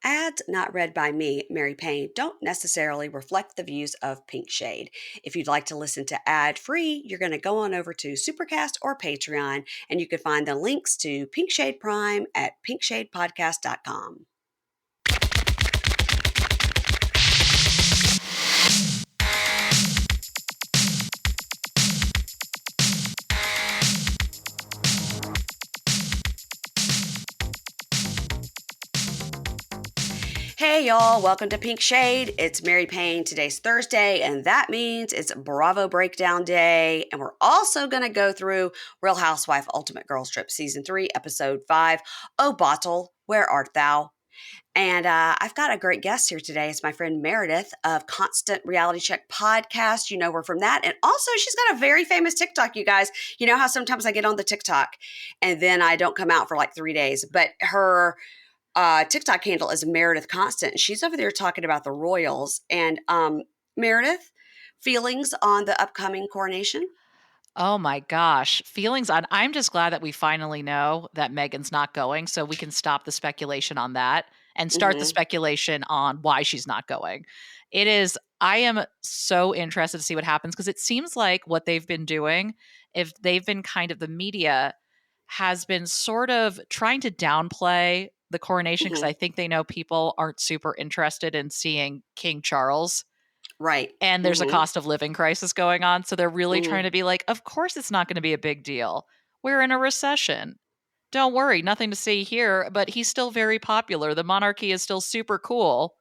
Ads not read by me, Mary Payne, don't necessarily reflect the views of Pink Shade. If you'd like to listen to ad-free, you're going to go on over to Supercast or Patreon, and you can find the links to Pink Shade Prime at pinkshadepodcast.com. Hey y'all, welcome to Pink Shade. It's Mary Payne. Today's Thursday, and that means it's Bravo Breakdown Day. And we're also going to go through Real Housewife Ultimate Girls Trip Season 3, Episode 5, Oh Bottle, Where Art Thou? And I've got a great guest here today. It's my friend Meredith of Constant Reality Check podcast. You know her from that. And also, she's got a very famous TikTok, you guys. You know how sometimes I get on the TikTok and then I don't come out for like 3 days. But her TikTok handle is Meredith Constant. And she's over there talking about the royals. And Meredith, feelings on the upcoming coronation? Oh my gosh. Feelings on I'm just glad that we finally know that Meghan's not going so we can stop the speculation on that and start the Mm-hmm. speculation on why she's not going. I am so interested to see what happens because it seems like what they've been doing, if they've been kind of the media has been sort of trying to downplay the coronation because Mm-hmm. I think they know people aren't super interested in seeing King Charles. Right. And there's a Mm-hmm. cost of living crisis going on. So they're really Mm-hmm. trying to be like, of course it's not going to be a big deal. We're in a recession. Don't worry, nothing to see here, but he's still very popular. The monarchy is still super cool.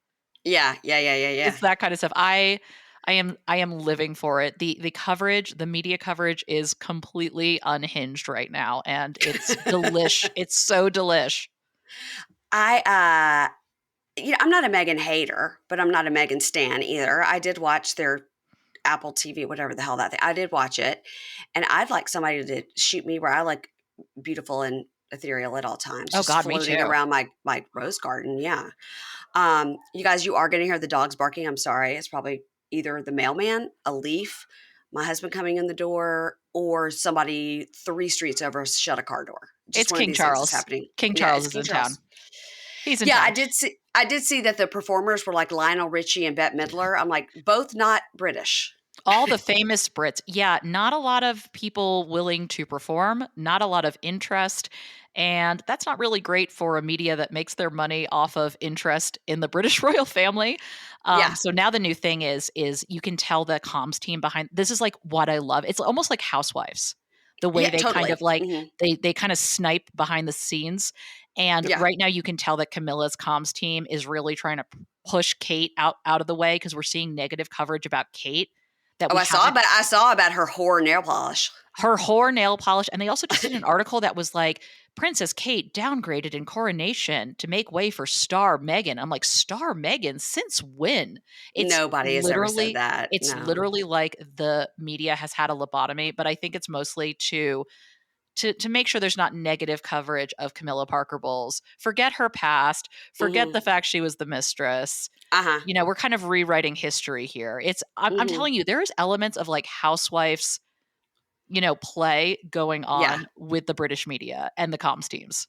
Yeah. It's that kind of stuff. I am living for it. The coverage, the media coverage is completely unhinged right now. And it's delish. It's so delish. I'm not a Meghan hater, but I'm not a Meghan stan either. I did watch their Apple TV, whatever the hell that thing. I did watch it, and I'd like somebody to shoot me where I look beautiful and ethereal at all times, Oh just God, me floating too. around my rose garden. Yeah. You guys, you are going to hear the dogs barking. I'm sorry. It's probably either the mailman, a leaf, my husband coming in the door, or somebody 3 streets over shut a car door. Just It's one of King these things is Charles. happening. King Yeah, Charles it's is King in town. Charles. He's in Yeah, town. I did see that the performers were like Lionel Richie and Bette Midler. I'm like, both not British. All the famous Brits. Yeah, not a lot of people willing to perform, not a lot of interest. And that's not really great for a media that makes their money off of interest in the British royal family. Yeah. So now the new thing is you can tell the comms team behind this is like what I love. It's almost like Housewives. The way Yeah, they kind totally. of like Hmm. they kind of snipe behind the scenes. And Yeah. right now you can tell that Camilla's comms team is really trying to push Kate out of the way because we're seeing negative coverage about Kate that Oh, we haven't I saw about her whore nail polish. her whore nail polish. And they also just did an article that was like, Princess Kate downgraded in coronation to make way for star Meghan. I'm like, star Meghan? Since when? It's Nobody has ever said literally, that. it's No. literally like the media has had a lobotomy, but I think it's mostly to make sure there's not negative coverage of Camilla Parker Bowles. Forget her past. Forget Hmm. the fact she was the mistress. Uh-huh. We're kind of rewriting history here. I'm Hmm. telling you, there's elements of like housewives play going Yeah. on with the British media and the comms teams.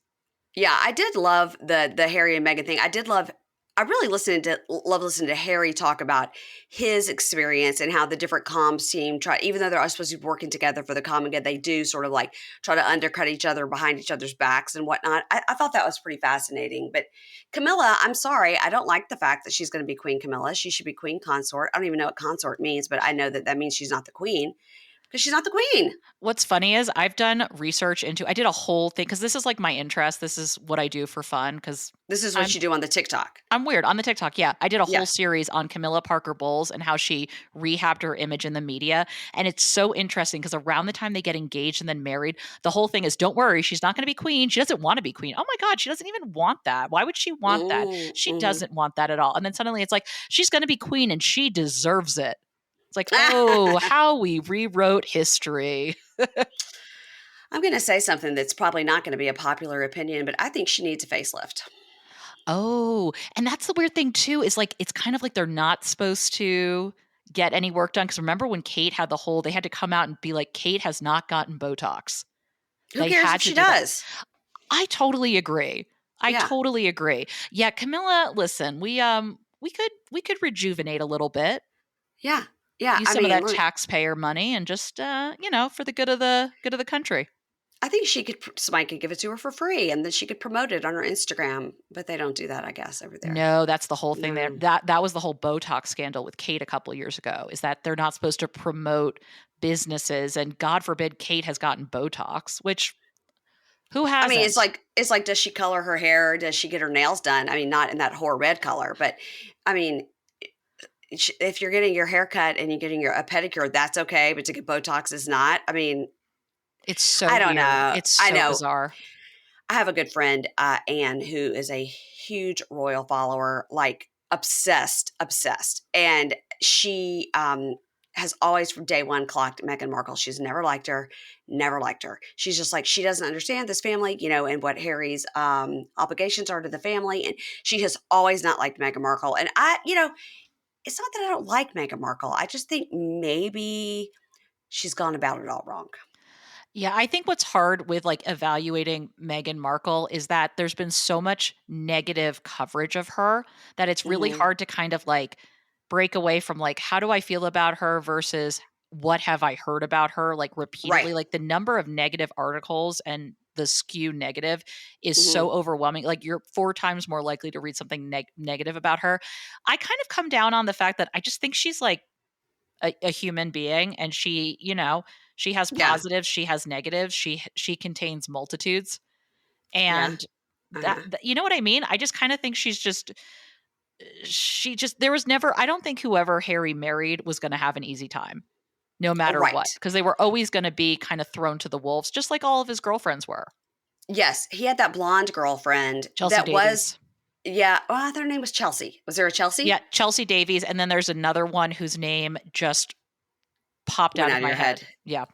Yeah, I did love the Harry and Meghan thing. I really love listening to Harry talk about his experience and how the different comms team try, even though they're all supposed to be working together for the common good, they do sort of like try to undercut each other behind each other's backs and whatnot. I thought that was pretty fascinating. But Camilla, I'm sorry, I don't like the fact that she's going to be Queen Camilla. She should be Queen Consort. I don't even know what consort means, but I know that means she's not the queen because she's not the queen. What's funny is I've done research I did a whole thing because this is like my interest. This is what I do for fun because This is what I'm you do on the TikTok. I'm weird on the TikTok. Yeah, I did a Yeah. whole series on Camilla Parker Bowles and how she rehabbed her image in the media, and it's so interesting because around the time they get engaged and then married, the whole thing is, don't worry, she's not going to be queen. She doesn't want to be queen. Oh my God, she doesn't even want that. Why would she want that? She Mm-hmm. doesn't want that at all. And then suddenly it's like she's going to be queen and she deserves it. It's like, oh, how we rewrote history. I'm going to say something that's probably not going to be a popular opinion, but I think she needs a facelift. Oh, and that's the weird thing too, is like it's kind of like they're not supposed to get any work done. Because remember when Kate had they had to come out and be like, Kate has not gotten Botox. Who They cares if had to she do that. does? I totally agree. I Yeah. totally agree. Yeah, Camilla, listen, we could rejuvenate a little bit. Yeah. Yeah. Use I some of mean, that taxpayer money and just for the good of the country. I think somebody could give it to her for free and then she could promote it on her Instagram, but they don't do that, I guess, over there. No, that's the whole thing there. No. That was the whole Botox scandal with Kate a couple of years ago, is that they're not supposed to promote businesses, and God forbid Kate has gotten Botox, which who I mean, hasn't? it's like, does she color her hair? Does she get her nails done? I mean, not in that whore red color, but I mean, if you're getting your hair cut and you're getting a pedicure, that's okay. But to get Botox is not. I mean, It's so I don't weird. know. It's I so know. bizarre. I have a good friend, Anne, who is a huge royal follower, like obsessed. And she has always from day one clocked Meghan Markle. She's never liked her, never liked her. She's just like, she doesn't understand this family, and what Harry's obligations are to the family. And she has always not liked Meghan Markle. And it's not that I don't like Meghan Markle. I just think maybe she's gone about it all wrong. Yeah, I think what's hard with like evaluating Meghan Markle is that there's been so much negative coverage of her that it's really Hmm. hard to kind of like break away from like, how do I feel about her versus what have I heard about her like Right. repeatedly? Like the number of negative articles and the skew negative is Hmm. so overwhelming. Like you're 4 times more likely to read something negative about her. I kind of come down on the fact that I just think she's like a human being, and she has Yeah. positives, she has negatives, she contains multitudes, Yeah. and Uh-huh. you know what I mean? I just kind of think she just there was never I don't think whoever Harry married was going to have an easy time no matter what, Right. because they were always going to be kind of thrown to the wolves just like all of his girlfriends were. Yes, he had that blonde girlfriend Chelsea that was, Davies. yeah, well, I thought her name was Chelsea. Was there a Yeah, Chelsea? Chelsea Davies, and then there's another one whose name just popped Went out out of of my your head. head. Yeah.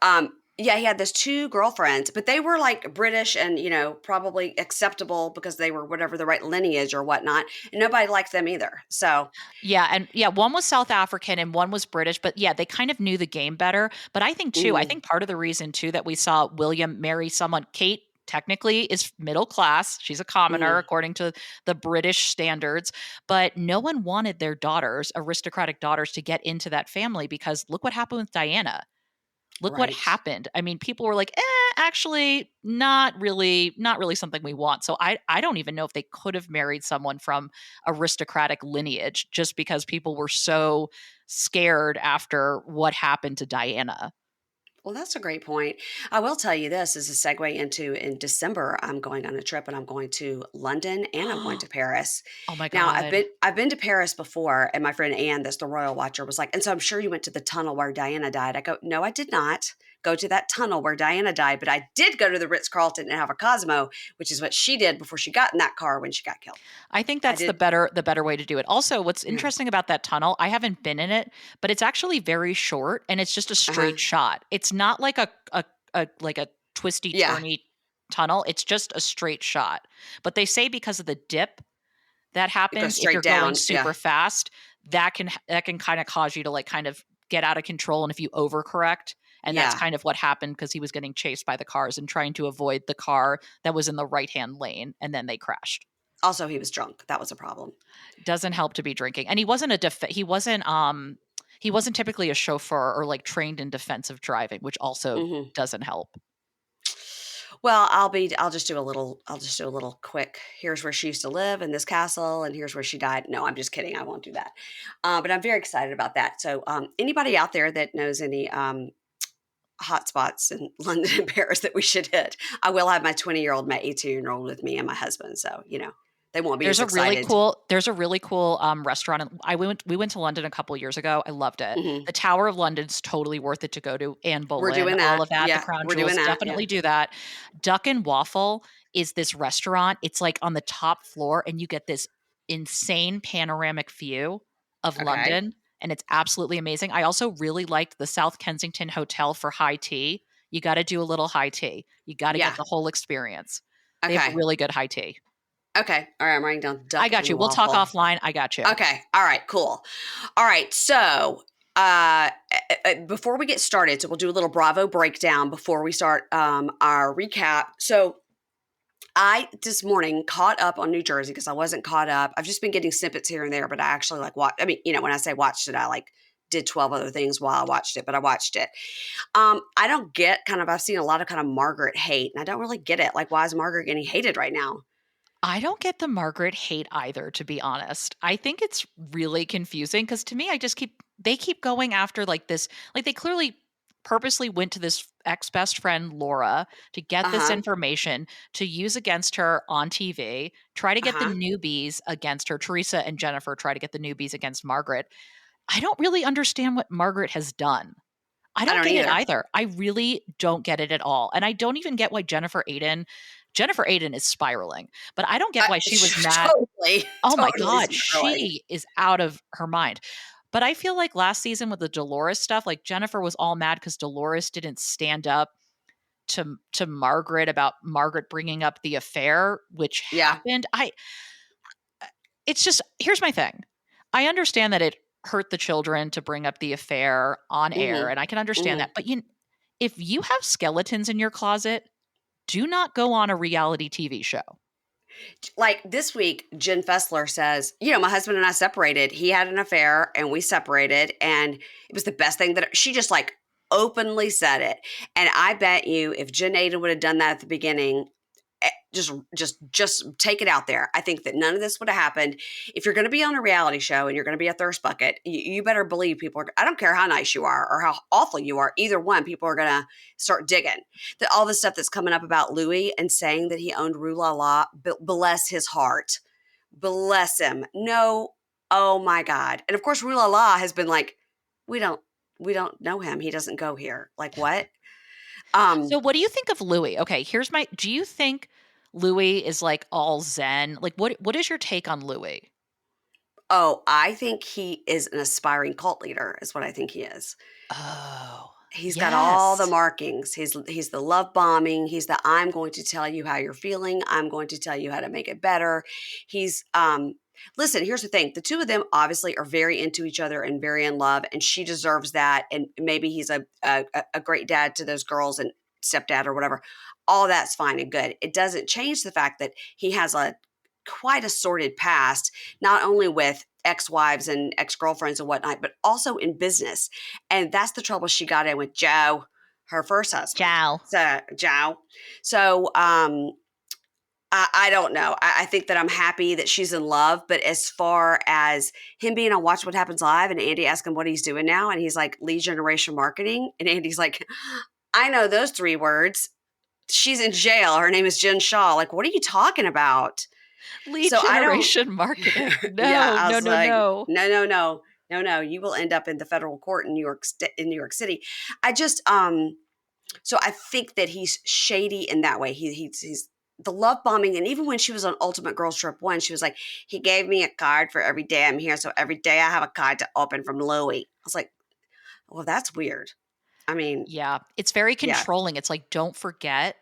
Yeah, he had those 2 girlfriends, but they were, like, British and, probably acceptable because they were whatever the right lineage or whatnot, and nobody liked them either. So, Yeah, and yeah, one was South African and one was British, but yeah, they kind of knew the game better. But I think too, I mhm, think part of the reason too that we saw William marry someone, Kate technically is middle class. She's a commoner mhm, according to the British standards, but no one wanted their daughters, aristocratic daughters, to get into that family because look what happened with Diana. Look what right. happened. I mean, people were like, actually, not really something we want. So I don't even know if they could have married someone from aristocratic lineage just because people were so scared after what happened to Diana. Well, that's a great point. I will tell you this as a segue into in December, I'm going on a trip and I'm going to London and I'm going to Paris. Oh my Now, I've God. been I've been to Paris before, and my friend Anne, that's the royal watcher, was like, and so I'm sure you went to the tunnel where Diana died. I go, no, I did not go to that tunnel where Diana died, but I did go to the Ritz Carlton and have a Cosmo, which is what she did before she got in that car when she got killed. I think I that's the did. better way to do it. Also, what's Yeah. interesting about that tunnel, I haven't been in it, but it's actually very short and it's just a Uh-huh. straight shot. It's not like a like a twisty Yeah. turny tunnel. It's just a straight shot. But they say because of the dip that It goes happens if straight you're going down. Yeah. super fast, that can kind of cause you to like kind of get out of control and if you overcorrect. And that's Yeah. kind of what happened because he was getting chased by the cars and trying to avoid the car that was in the right hand lane and then they crashed. Also, he was drunk. That was a problem. Doesn't help to be drinking. And he wasn't typically a chauffeur or like trained in defensive driving, which also Hmm. doesn't help. Well, I'll just do a little quick. Here's where she used to live in this castle, and here's where she died. No, I'm just kidding. I won't do that. But I'm very excited about that. So, anybody out there that knows any hot spots in London and Paris that we should hit, I will have my 20-year-old, my 18-year-old with me, and my husband. So, they won't be There's as a really excited. cool there's a really cool restaurant. We went to London a couple years ago. I loved it. Hmm. The Tower of London's totally worth it to go to. Anne We're Boleyn, doing all that. of that, the Yeah, crown we're doing jewels, that. Yeah. definitely do that. Duck and Waffle is this restaurant. It's like on the top floor and you get this insane panoramic view of Okay. London and it's absolutely amazing. I also really liked the South Kensington Hotel for high tea. You got to do a little high tea. You got to get Yeah. the whole experience. They have a Okay. really good high tea. Okay. All right. I'm writing down I duck got you. and We'll talk waffle. offline. I got you. Okay. All right. Cool. All right. So, before we get started, so we'll do a little Bravo breakdown before we start our recap. So, I this morning caught up on New Jersey because I wasn't caught up. I've just been getting snippets here and there, but I actually like watch. I mean, when I say watched it, I like did 12 other things while I watched it, but I watched it. I don't get I've seen a lot of kind of Margaret hate, and I don't really get it. Like, why is Margaret getting hated right now? I don't get the Margaret hate either, to be honest. I think it's really confusing because to me, they keep going after like this, like they clearly purposely went to this ex best friend, Laura, to Uh get this huh. information to use against her on TV, try to Uh get the huh. newbies against her. Teresa and Jennifer try to get the newbies against Margaret. I don't really understand what Margaret has done. I I don't don't get it either. either. I really don't get it at all. And I don't even get why Jennifer Aiden is spiraling, but I don't get why she was mad. Totally, Oh my totally god, spiraling. she is out of her mind. But I feel like last season with the Dolores stuff, like Jennifer was all mad because Dolores didn't stand up to Margaret about Margaret bringing up the affair, which Yeah. happened. It's just here's my thing. I understand that it hurt the children to bring up the affair on air, Mm-hmm. and I can understand Mm-hmm. that. But if you have skeletons in your closet, do not go on a reality TV show. Like this week, Jen Fessler says, my husband and I separated. He had an affair and we separated. And it was the best thing that she just like openly said it. And I bet you if Jen Aiden would have done that at the beginning, just take it out there. I think that none of this would have happened. If you're going to be on a reality show and you're going to be a thirst bucket, you better believe people are, I don't care how nice you are or how awful you are, either one, people are going to start digging. All the stuff that's coming up about Louis and saying that he owned Rue La La, bless his heart. Bless him. No, oh my God. And of course, Rue La La has been like, we don't, we don't know him. He doesn't go here. Like what? So what do you think of Louis? Okay, do you think Louis is like all zen? Like what is your take on Louis? Oh, I think he is an aspiring cult leader, is what I think he is. Oh, He's got all the yes. markings. He's the love bombing. He's the I'm going to tell you how you're feeling. I'm going to tell you how to make it better. He's listen, here's the thing. The two of them obviously are very into each other and very in love, and she deserves that. And maybe he's a great dad to those girls and stepdad or whatever. All that's fine and good. It doesn't change the fact that he has a quite a sordid past, not only with ex-wives and ex-girlfriends and whatnot, but also in business. And that's the trouble she got in with Joe, her first husband. Ciao. So Joe. So I don't know. I think that I'm happy that she's in love, but as far as him being on Watch What Happens Live and Andy asking what he's doing now, and he's like lead generation marketing, and Andy's like, I know those 3 words. She's in jail. Her name is Jen Shaw. Like, what are you talking about? Lead So I don't. generation marketing. Yeah, No, I no, was no, like, no. no, no, no, no, no. You will end up in the federal court in in New York City. I just So I think that he's shady in that way. He's the love bombing, and even when she was on Ultimate Girls Trip 1, she was like, he gave me a card for every day I'm here, so every day I have a card to open from Louis. I was like, well, that's weird. I mean, Yeah, it's very yeah. controlling. It's like don't forget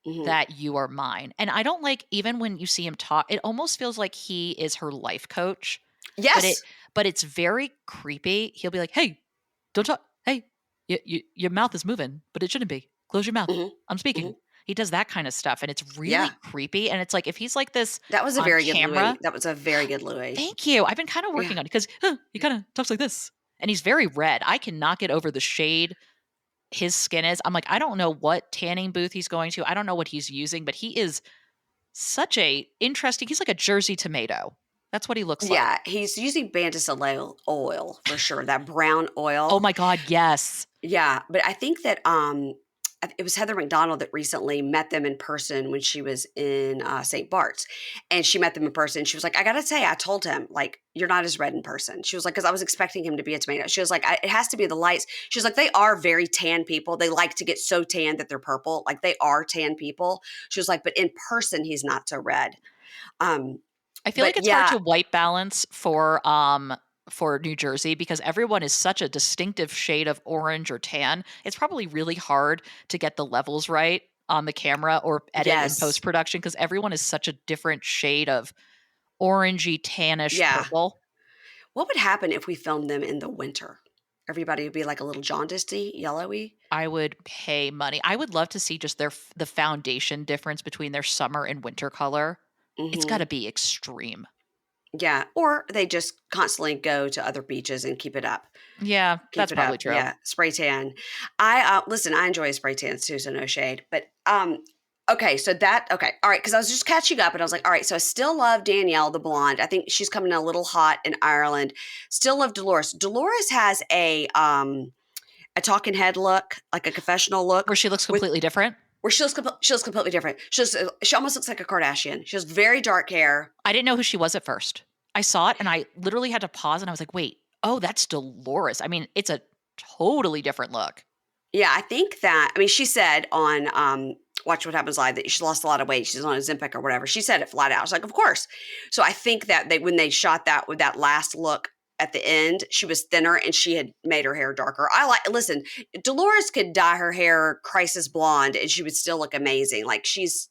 Hmm. that you are mine. And I don't like even when you see him talk, it almost feels like he is her life coach, but Yes. it's very creepy. He'll be like, "Hey, don't talk. Hey, your mouth is moving, but it shouldn't be. Close your mouth. Hmm. I'm Hmm. speaking." He does that kind of stuff, and it's Yeah. really creepy. And it's like if he's like this That was a on very good Louis. camera, That was a very good Louis. thank you. I've been kind of Yeah. working on it because he kind of talks like this, and he's very red. I cannot get over the shade his skin is. I'm like, I don't know what tanning booth he's going to. I don't know what he's using, but he is such a interesting. He's like a Jersey tomato. That's what he looks like. Yeah, he's using Bantis oil for sure, that brown Oh oil. my god, yes. Yeah, but I think that it was Heather McDonald that recently met them in person when she was in St. Bart's, and she met them in person. She was like, "I gotta say, I told him like you're not as red in person." She was like, "Because I was expecting him to be a tomato." She was like, "It has to be the lights." She was like, "They are very tan people. They like to get so tan that they're purple. Like they are tan people." She was like, "But in person, he's not so red." Um, I feel but like it's hard yeah, to white balance for New Jersey because everyone is such a distinctive shade of orange or tan. It's probably really hard to get the levels right on the camera or edit in yes, post production because everyone is such a different shade of orangey tannish yeah. purple. What would happen if we filmed them in the winter? Everybody would be like a little jaundiced-y, yellowy. I would pay money. I would love to see just the foundation difference between their summer and winter color. It's Hmm. gotta be extreme. Yeah, or they just constantly go to other beaches and keep it up. Yeah, Keep that's it up. probably true. Yeah, spray tan. Listen, I enjoy spray tans too, so no shade. But okay, so that okay, all right, because I was just catching up and I was like, all right, so I still love Danielle, the blonde. I think she's coming in a little hot in Ireland. Still love Dolores. Dolores has a talking head look, like a confessional look Where she looks with completely different? where she looks completely different. She almost looks like a Kardashian. She has very dark hair. I didn't know who she was at first. I saw it and I literally had to pause and I was like, "Wait, oh, that's Dolores." I mean, it's a totally different look. Yeah, I think that I mean, she said on, Watch What Happens Live that she lost a lot of weight, she's on Ozempic or whatever. She said it flat out. I was like, "Of course." So I think that when they shot that with that last look at the end, she was thinner and she had made her hair darker. Listen, Dolores could dye her hair crisis blonde and she would still look amazing. Like, she's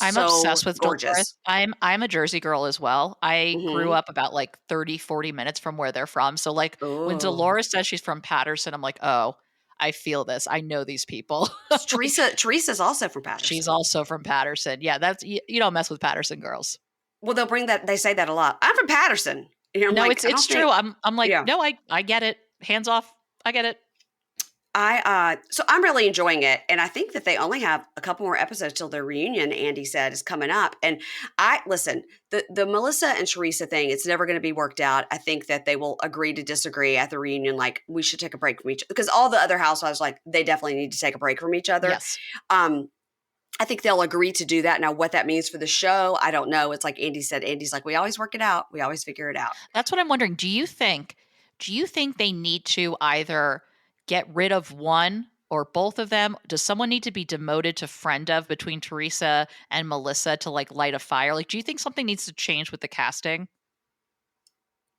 I'm so obsessed with Dolores. gorgeous. I'm a Jersey girl as well. I grew Mhm. up about like 30, 40 minutes from where they're from. So like when Ooh. Dolores says she's from Patterson, I'm like, "Oh, I feel this. I know these people." Like Teresa's also from she's Patterson. also from Patterson. Yeah, that's you don't mess with Patterson girls. Well, they say that a lot. "I'm from Patterson." I'm No, like, "I it's don't true. think." I'm like, Yeah. "No, I get it. Hands off. I get it." So I'm really enjoying it, and I think that they only have a couple more episodes till their reunion. Andy said is coming up, and I listen. The Melissa and Teresa thing, it's never going to be worked out. I think that they will agree to disagree at the reunion. Like, we should take a break from each, because all the other housewives, like, they definitely need to take a break from each other. Yes. Um, I think they'll agree to do that. Now, what that means for the show, I don't know. It's like Andy said. Andy's like, we always work it out. We always figure it out. That's what I'm wondering. Do you think they need to either get rid of one or both of them? Does someone need to be demoted to friend of between Teresa and Melissa to like light a fire? Like, do you think something needs to change with the casting?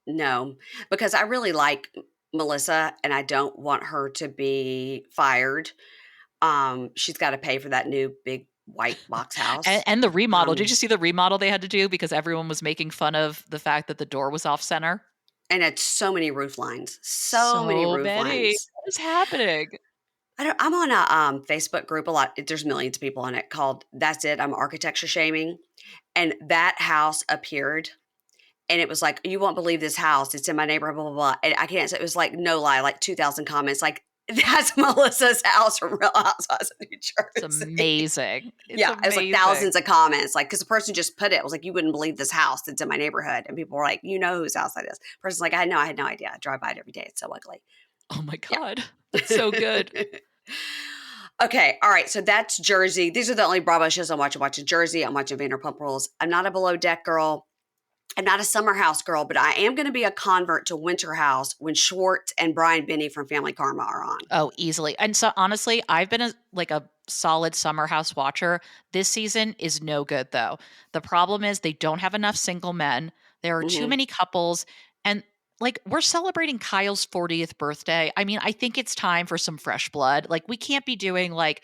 No, because I really like Melissa, and I don't want her to be fired. She's gotta pay for that new big white box house. And the remodel. Did Um, you see the remodel they had to do because everyone was making fun of the fact that the door was off center? and it's so many roof lines, so many So roof many. lines. What is happening? I'm on a, Facebook group a lot. There's millions of people on it called "That's It, I'm Architecture Shaming," and that house appeared, and it was like, "You won't believe this house. It's in my neighborhood, blah, blah, blah." And I can't say it was like, no lie, like 2,000 comments, like, "That's Melissa's house from Real Housewives of New It's Jersey." amazing. It's Yeah, it was like amazing. thousands of comments, like, because the person just put it was like, "You wouldn't believe this house that's in my neighborhood," and people were like, "You know whose house that is." Person's like, I had no idea. I drive by it every day. It's so ugly." Oh my Yeah. god. That's so good. Okay, all right, so that's Jersey. These are the only Bravo shows I'm watching. Watching Jersey, I'm watching Vanderpump Rules. I'm not a Below Deck girl. I'm not a Summer House girl, but I am gonna be a convert to Winter House when Schwartz and Brian Benny from Family Karma are on. Oh, easily. And so honestly, I've been a solid summer house watcher. This season is no good though. The problem is they don't have enough single men. There are too Mhm. many couples and like we're celebrating Kyle's 40th birthday. I mean, I think it's time for some fresh blood. Like we can't be doing like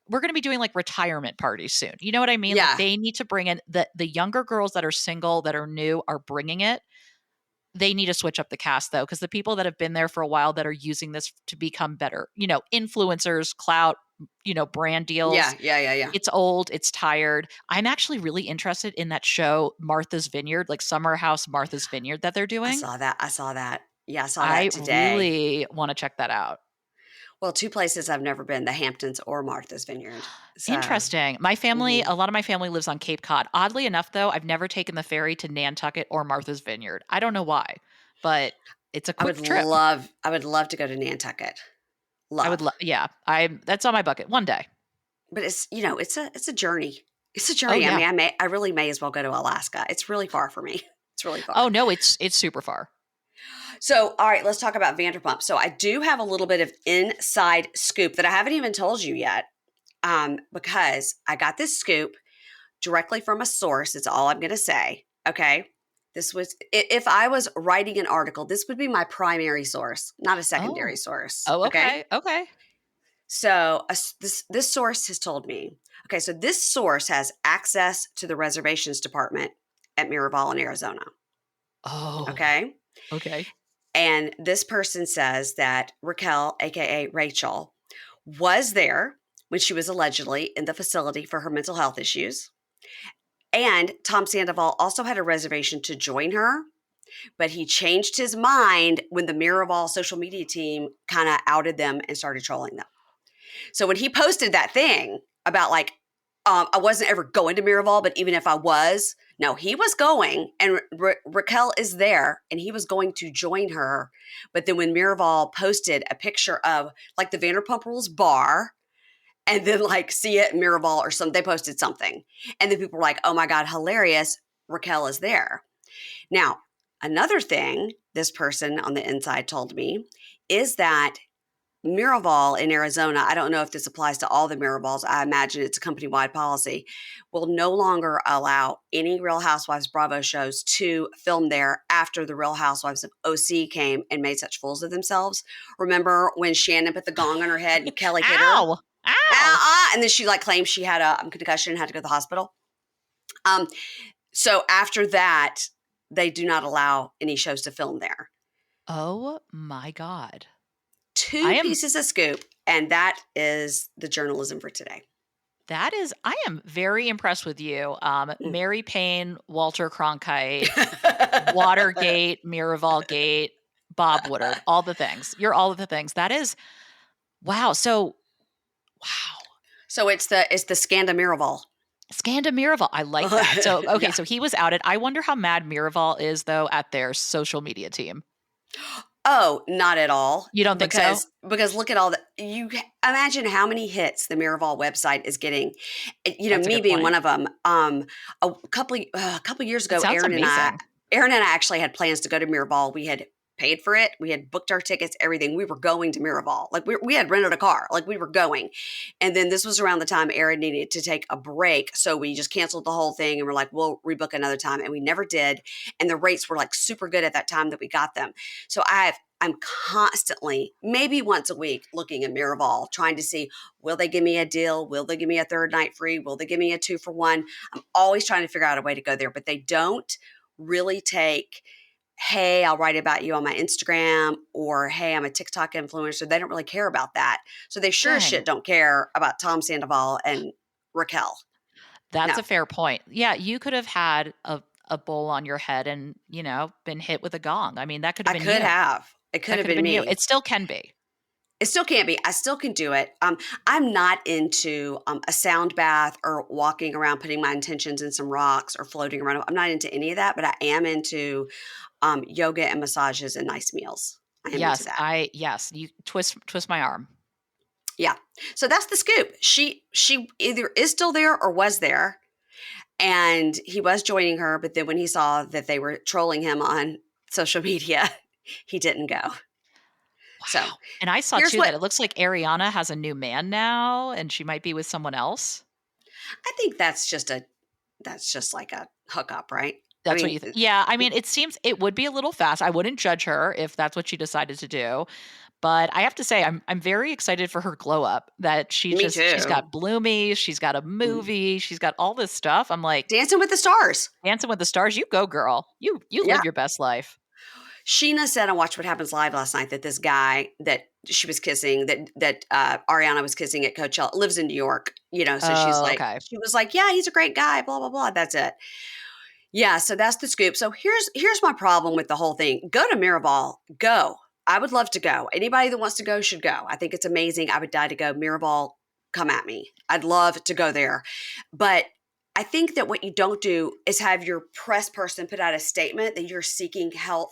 we're going to be doing like retirement parties soon. You know what I mean? Like Yeah. they need to bring in the younger girls that are single that are new are bringing it. They need to switch up the cast though, because the people that have been there for a while that are using this to become better, influencers, clout, brand Yeah, deals. yeah, yeah, yeah. It's old, it's tired. I'm actually really interested in that show, Martha's Vineyard, like Summer House Martha's Vineyard that they're doing. I saw that. Yeah, I saw that I today. really want to check that out. Well, 2 places I've never been, the Hamptons or Martha's Vineyard. So, Interesting. My family, mhm. a lot of my family lives on Cape Cod. Oddly enough, though, I've never taken the ferry to Nantucket or Martha's Vineyard. I don't know why, but it's a quick trip. I would love to go to Nantucket. I would Love. love, yeah, that's on my bucket one day. But it's a journey. It's a Oh, journey. I yeah. mean, I really may as well go to Alaska. It's really far for me. It's really Oh, far. no, it's super far. So, all right, let's talk about Vanderpump. So, I do have a little bit of inside scoop that I haven't even told you yet, because I got this scoop directly from a source. It's all I'm going to say. Okay. If I was writing an article, this would be my primary source, not a secondary Oh. source. Oh, Okay. okay, okay. So this source has told me. Okay, so this source has access to the reservations department at Miraval in Arizona. Oh, Okay. okay. And this person says that Raquel, aka Rachel, was there when she was allegedly in the facility for her mental health issues. And Tom Sandoval also had a reservation to join her, but he changed his mind when the Miraval social media team kind of outed them and started trolling them. So when he posted that thing about like, I wasn't ever going to Miraval, but even if I was, no, he was going, and Raquel is there, and he was going to join her. But then when Miraval posted a picture of like the Vanderpump Rules bar, and then like see it Miraval or something, they posted something, and then people were like, "Oh my God, hilarious! Raquel is there." Now, another thing this person on the inside told me is that Miraval in Arizona, I don't know if this applies to all the Miravals, I imagine it's a company-wide policy, will no longer allow any Real Housewives Bravo shows to film there after the Real Housewives of OC came and made such fools of themselves. Remember when Shannon put the gong on her head and Kelly hit her? Ow! Ow! And then she like claimed she had a concussion and had to go to the hospital. So after that, they do not allow any shows to film there. Oh my God. Two pieces of scoop, and that is the journalism for today. I am very impressed with you. Mary Payne, Walter Cronkite, Watergate, Miraval Gate, Bob Woodard, all the things. You're all of the things. That is, wow. So, wow. So it's the Skanda Miraval. Skanda Miraval. I like that. So, okay. Yeah. So he was outed. I wonder how mad Miraval is though at their social media team. Oh, not at all. You don't think so? Because look at all the, you imagine how many hits the Miraval website is getting. You know, That's a me good being point. one of them. A couple years ago, It sounds amazing. Aaron and I actually had plans to go to Miraval. We had paid for it. We had booked our tickets, everything. We were going to Miraval. Like we had rented a car. Like we were going. And then this was around the time Aaron needed to take a break. So we just canceled the whole thing and we're like, we'll rebook another time. And we never did. And the rates were like super good at that time that we got them. So I'm constantly, maybe once a week, looking at Miraval, trying to see, will they give me a deal? Will they give me a third night free? Will they give me a 2-for-1? I'm always trying to figure out a way to go there, but they don't really take, hey, I'll write about you on my Instagram, or hey, I'm a TikTok influencer. They don't really care about that. So they sure as shit don't care about Tom Sandoval and Raquel. That's a fair point. Yeah, you could have had a bowl on your head and, been hit with a gong. I mean, that could have been you. It could have been me. You. It still can be. It still can't be. I still can do it. I'm not into a sound bath or walking around putting my intentions in some rocks or floating around. I'm not into any of that, but I am into yoga and massages and nice meals. I am into that. Yes, you twist my arm. Yeah. So that's the scoop. She either is still there or was there, and he was joining her. But then when he saw that they were trolling him on social media, he didn't go. Wow. So, and I saw too that it looks like Ariana has a new man now, and she might be with someone else. I think that's just like a hookup, right? That's what you think. Yeah. I mean, it would be a little fast. I wouldn't judge her if that's what she decided to do. But I have to say, I'm very excited for her glow up. That she's got Bloomies, she's got a movie, she's got all this stuff. I'm like, Dancing with the Stars. Dancing with the Stars. You go, girl. You live your best life. Sheena said on Watch What Happens Live last night that this guy that she was kissing, that Ariana was kissing at Coachella, lives in New York. So she's like, she was like, yeah, he's a great guy. Blah blah blah. That's it. Yeah. So that's the scoop. So here's my problem with the whole thing. Go to Miraval. Go. I would love to go. Anybody that wants to go should go. I think it's amazing. I would die to go. Miraval, come at me. I'd love to go there. But I think that what you don't do is have your press person put out a statement that you're seeking help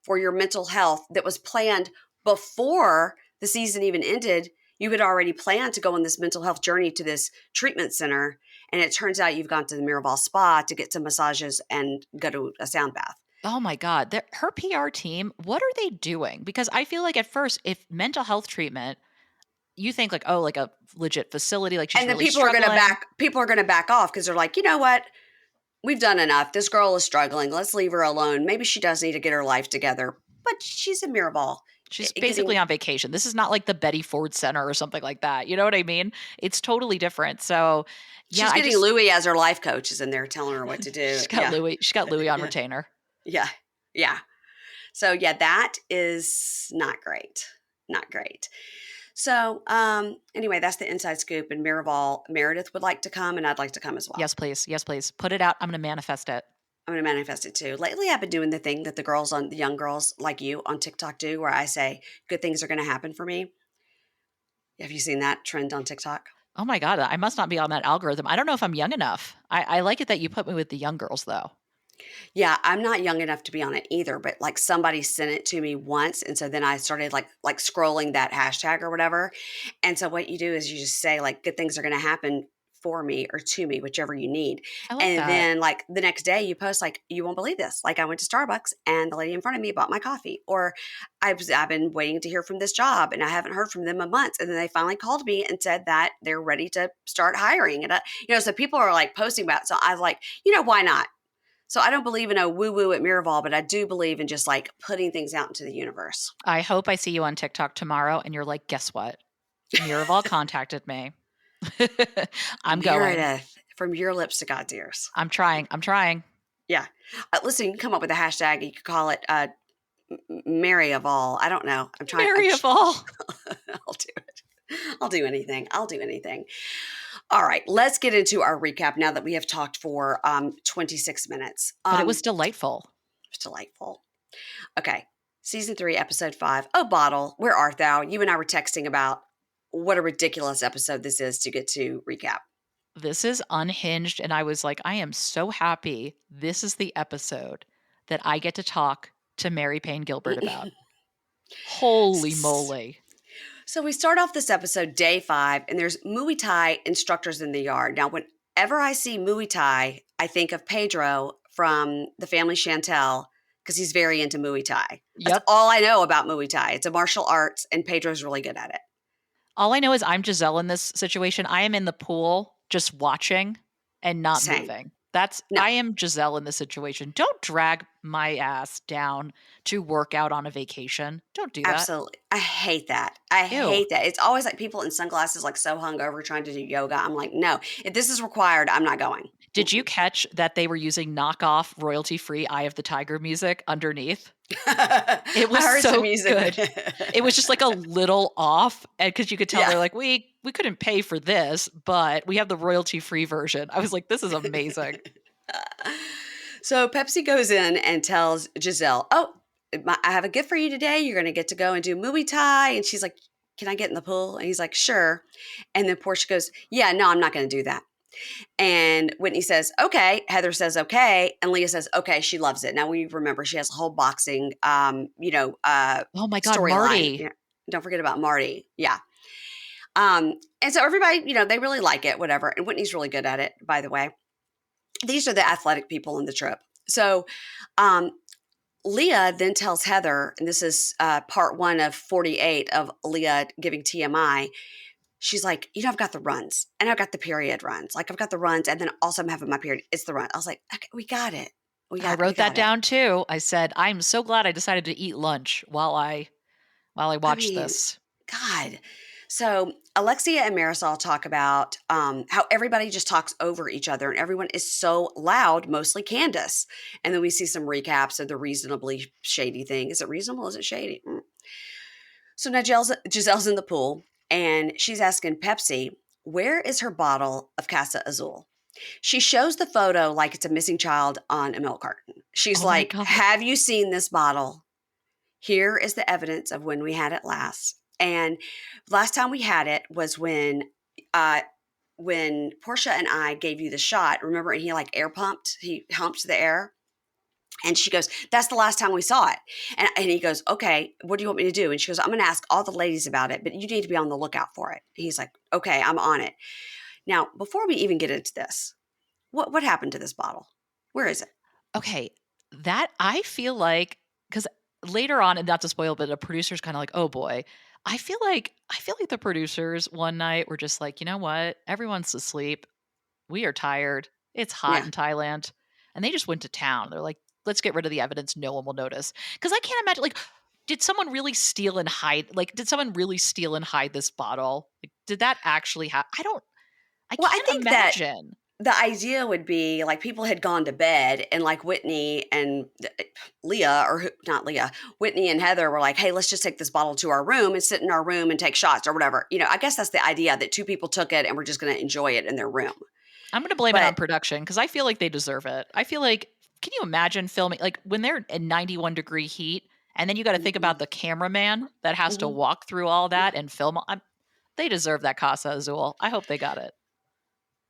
for your mental health that was planned before the season even ended. You had already planned to go on this mental health journey to this treatment center. And it turns out you've gone to the Miraval spa to get some massages and go to a sound bath. Oh my God. Her PR team, what are they doing? Because I feel like at first, if mental health treatment, you think like, oh, like a legit facility, like she's really struggling. People are going to back off because they're like, you know what? We've done enough. This girl is struggling. Let's leave her alone. Maybe she does need to get her life together, but she's in Miraval. She's basically on vacation. This is not like the Betty Ford Center or something like that. You know what I mean? It's totally different. So yeah, she's getting Louie as her life coach is in there telling her what to do. She's got Louie on retainer. Yeah. Yeah. So yeah, that is not great. Not great. So anyway, that's the inside scoop. And Meredith would like to come, and I'd like to come as well. Yes, please. Yes, please. Put it out. I'm going to manifest it. I'm gonna manifest it too. Lately, I've been doing the thing that the young girls like you on TikTok do, where I say good things are gonna happen for me. Have you seen that trend on TikTok? Oh my God. I must not be on that algorithm. I don't know if I'm young enough. I like it that you put me with the young girls, though. Yeah, I'm not young enough to be on it either, but like somebody sent it to me once, and so then I started like scrolling that hashtag or whatever. And so what you do is you just say like good things are going to happen for me or to me, whichever you need. I like And that. then like the next day you post like you won't believe this. Like I went to Starbucks and the lady in front of me bought my coffee, or I've been waiting to hear from this job and I haven't heard from them in months, and then they finally called me and said that they're ready to start hiring. And so people are like posting about it. So I was like, why not? So I don't believe in a woo woo at Miraval, but I do believe in just like putting things out into the universe. I hope I see you on TikTok tomorrow and you're like, guess what? Miraval contacted me. I'm going. Meredith, from your lips to God's ears. I'm trying. I'm trying. Yeah. Listen, you can come up with a hashtag. You could call it Mary of all. I don't know. I'm trying. Mary of all. I'll do it. I'll do anything. I'll do anything. All right. Let's get into our recap now that we have talked for 26 minutes. But it was delightful. It was delightful. Okay. Season 3, episode 5. Oh, Bottle, where art thou? You and I were texting about what a ridiculous episode this is to get to recap. This is unhinged. And I was like, I am so happy. This is the episode that I get to talk to Mary Payne Gilbert about. Holy moly. So we start off this episode, day 5, and there's Muay Thai instructors in the yard. Now, whenever I see Muay Thai, I think of Pedro from the family Chantel because he's very into Muay Thai. That's Yep. all I know about Muay Thai. It's a martial arts, and Pedro's really good at it. All I know is I'm Gizelle in this situation. I am in the pool just watching and not Same. moving. No. I am Gizelle in this situation. Don't drag my ass down to work out on a vacation. Don't do that. Absolutely. I hate that. I Ew. hate that. It's always like people in sunglasses, like so hungover trying to do yoga. I'm like, no, if this is required, I'm not going. Did you catch that they were using knockoff royalty-free Eye of the Tiger music underneath? It was I heard so some music. good. It was just like a little off, and because you could tell they're like, we couldn't pay for this, but we have the royalty-free version. I was like, this is amazing. So Pepsi goes in and tells Gizelle, oh, I have a gift for you today. You're going to get to go and do Muay Thai. And she's like, can I get in the pool? And he's like, sure. And then Porsha goes, yeah, no, I'm not going to do that. And Whitney says, okay. Heather says, okay. And Leah says, okay. She loves it. Now we remember she has a whole boxing, Oh my God, Marty. Yeah. Don't forget about Marty. Yeah. And so everybody, they really like it, whatever. And Whitney's really good at it, by the way. These are the athletic people in the trip. So Leah then tells Heather, and this is part 1 of 48 of Leah giving TMI. She's like, I've got the runs and I've got the period runs. Like I've got the runs and then also I'm having my period. It's the run. I was like, okay, we got it. I wrote that down too. I said, I'm so glad I decided to eat lunch while I watched this. God. So Alexia and Marysol talk about how everybody just talks over each other and everyone is so loud, mostly Candiace. And then we see some recaps of the reasonably shady thing. Is it reasonable? Is it shady? So now Giselle's in the pool and she's asking Pepsi, where is her bottle of Casa Azul? She shows the photo like it's a missing child on a milk carton. She's like, have you seen this bottle? Here is the evidence of when we had it last. And last time we had it was when Porsha and I gave you the shot. Remember, and he like he humped the air. And she goes, that's the last time we saw it. And he goes, okay, what do you want me to do? And she goes, I'm going to ask all the ladies about it, but you need to be on the lookout for it. And he's like, okay, I'm on it. Now, before we even get into this, what happened to this bottle? Where is it? Okay, that I feel like, because later on, and not to spoil, but the producer's kind of like, oh boy, I feel like the producers one night were just like, you know what? Everyone's asleep. We are tired. It's hot in Thailand. And they just went to town. They're like, let's get rid of the evidence. No one will notice. Because I can't imagine, like, did someone really steal and hide this bottle? Like, did that actually happen? I can't imagine. the idea would be like people had gone to bed and like Whitney and Leah, not Leah, Whitney and Heather were like, hey, let's just take this bottle to our room and sit in our room and take shots or whatever. I guess that's the idea, that two people took it and we're just going to enjoy it in their room. I'm going to blame it on But production because I feel like they deserve it. I feel like, can you imagine filming, like when they're in 91-degree heat and then you got to think about the cameraman that has to mhm. walk through all that and film? They deserve that Casa Azul. I hope they got it.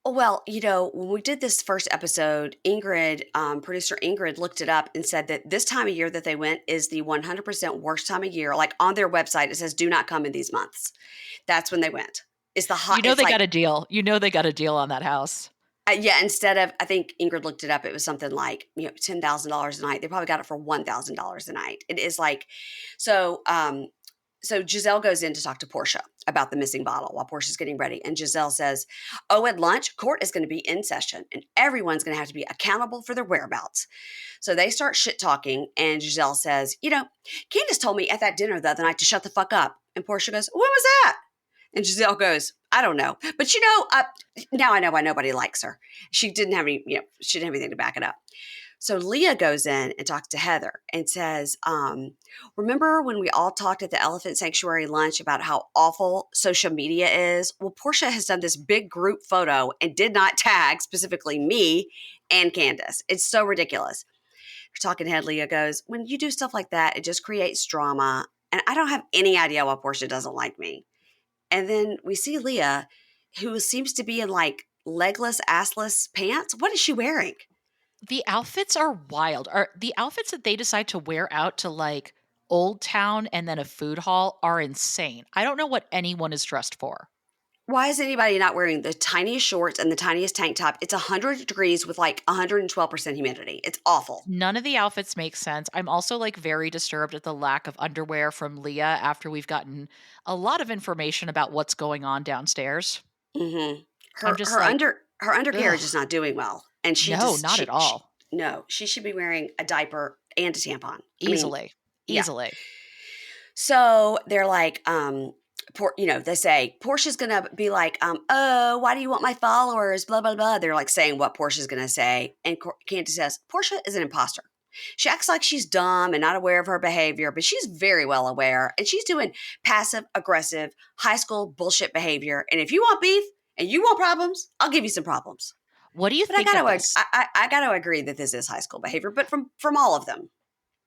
Well, when we did this first episode, Ingrid, producer Ingrid, looked it up and said that this time of year that they went is the 100% worst time of year. Like on their website, it says, do not come in these months. That's when they went. It's the hot. It's They like, got a deal. They got a deal on that house. yeah, instead of, I think Ingrid looked it up, it was something like, $10,000 a night. They probably got it for $1,000 a night. It is like, so, so Gizelle goes in to talk to Porsha about the missing bottle while Porsha's getting ready. And Gizelle says, oh, at lunch, court is going to be in session and everyone's going to have to be accountable for their whereabouts. So they start shit talking. And Gizelle says, Candiace told me at that dinner the other night to shut the fuck up. And Porsha goes, when was that? And Gizelle goes, I don't know. But now I know why nobody likes her. She didn't have anything to back it up. So Leah goes in and talks to Heather and says, remember when we all talked at the Elephant Sanctuary lunch about how awful social media is? Well, Porsha has done this big group photo and did not tag specifically me and Candiace. It's so ridiculous. Talking head, Leah goes, when you do stuff like that, it just creates drama. And I don't have any idea why Porsha doesn't like me. And then we see Leah, who seems to be in like legless, assless pants. What is she wearing? The outfits are wild. Are the outfits that they decide to wear out to like Old Town and then a food hall are insane. I don't know what anyone is dressed for. Why is anybody not wearing the tiniest shorts and the tiniest tank top? It's 100 degrees with like 112% humidity. It's awful. None of the outfits make sense. I'm also like very disturbed at the lack of underwear from Leah after we've gotten a lot of information about what's going on downstairs. Mm-hmm. I'm just like, Her undercarriage is ugh. not doing well, and No, not at all. no, she should be wearing a diaper and a tampon. I mean, Easily. yeah. Easily. So they're like, they say Portia's gonna be like, oh, why do you want my followers? Blah blah blah. They're like saying what Portia's gonna say, and Candiace says Porsha is an imposter. She acts like she's dumb and not aware of her behavior, but she's very well aware, and she's doing passive aggressive high school bullshit behavior. And if you want beef and you want problems, I'll give you some problems. What do you But think of this? I gotta agree that this is high school behavior, but from all of them.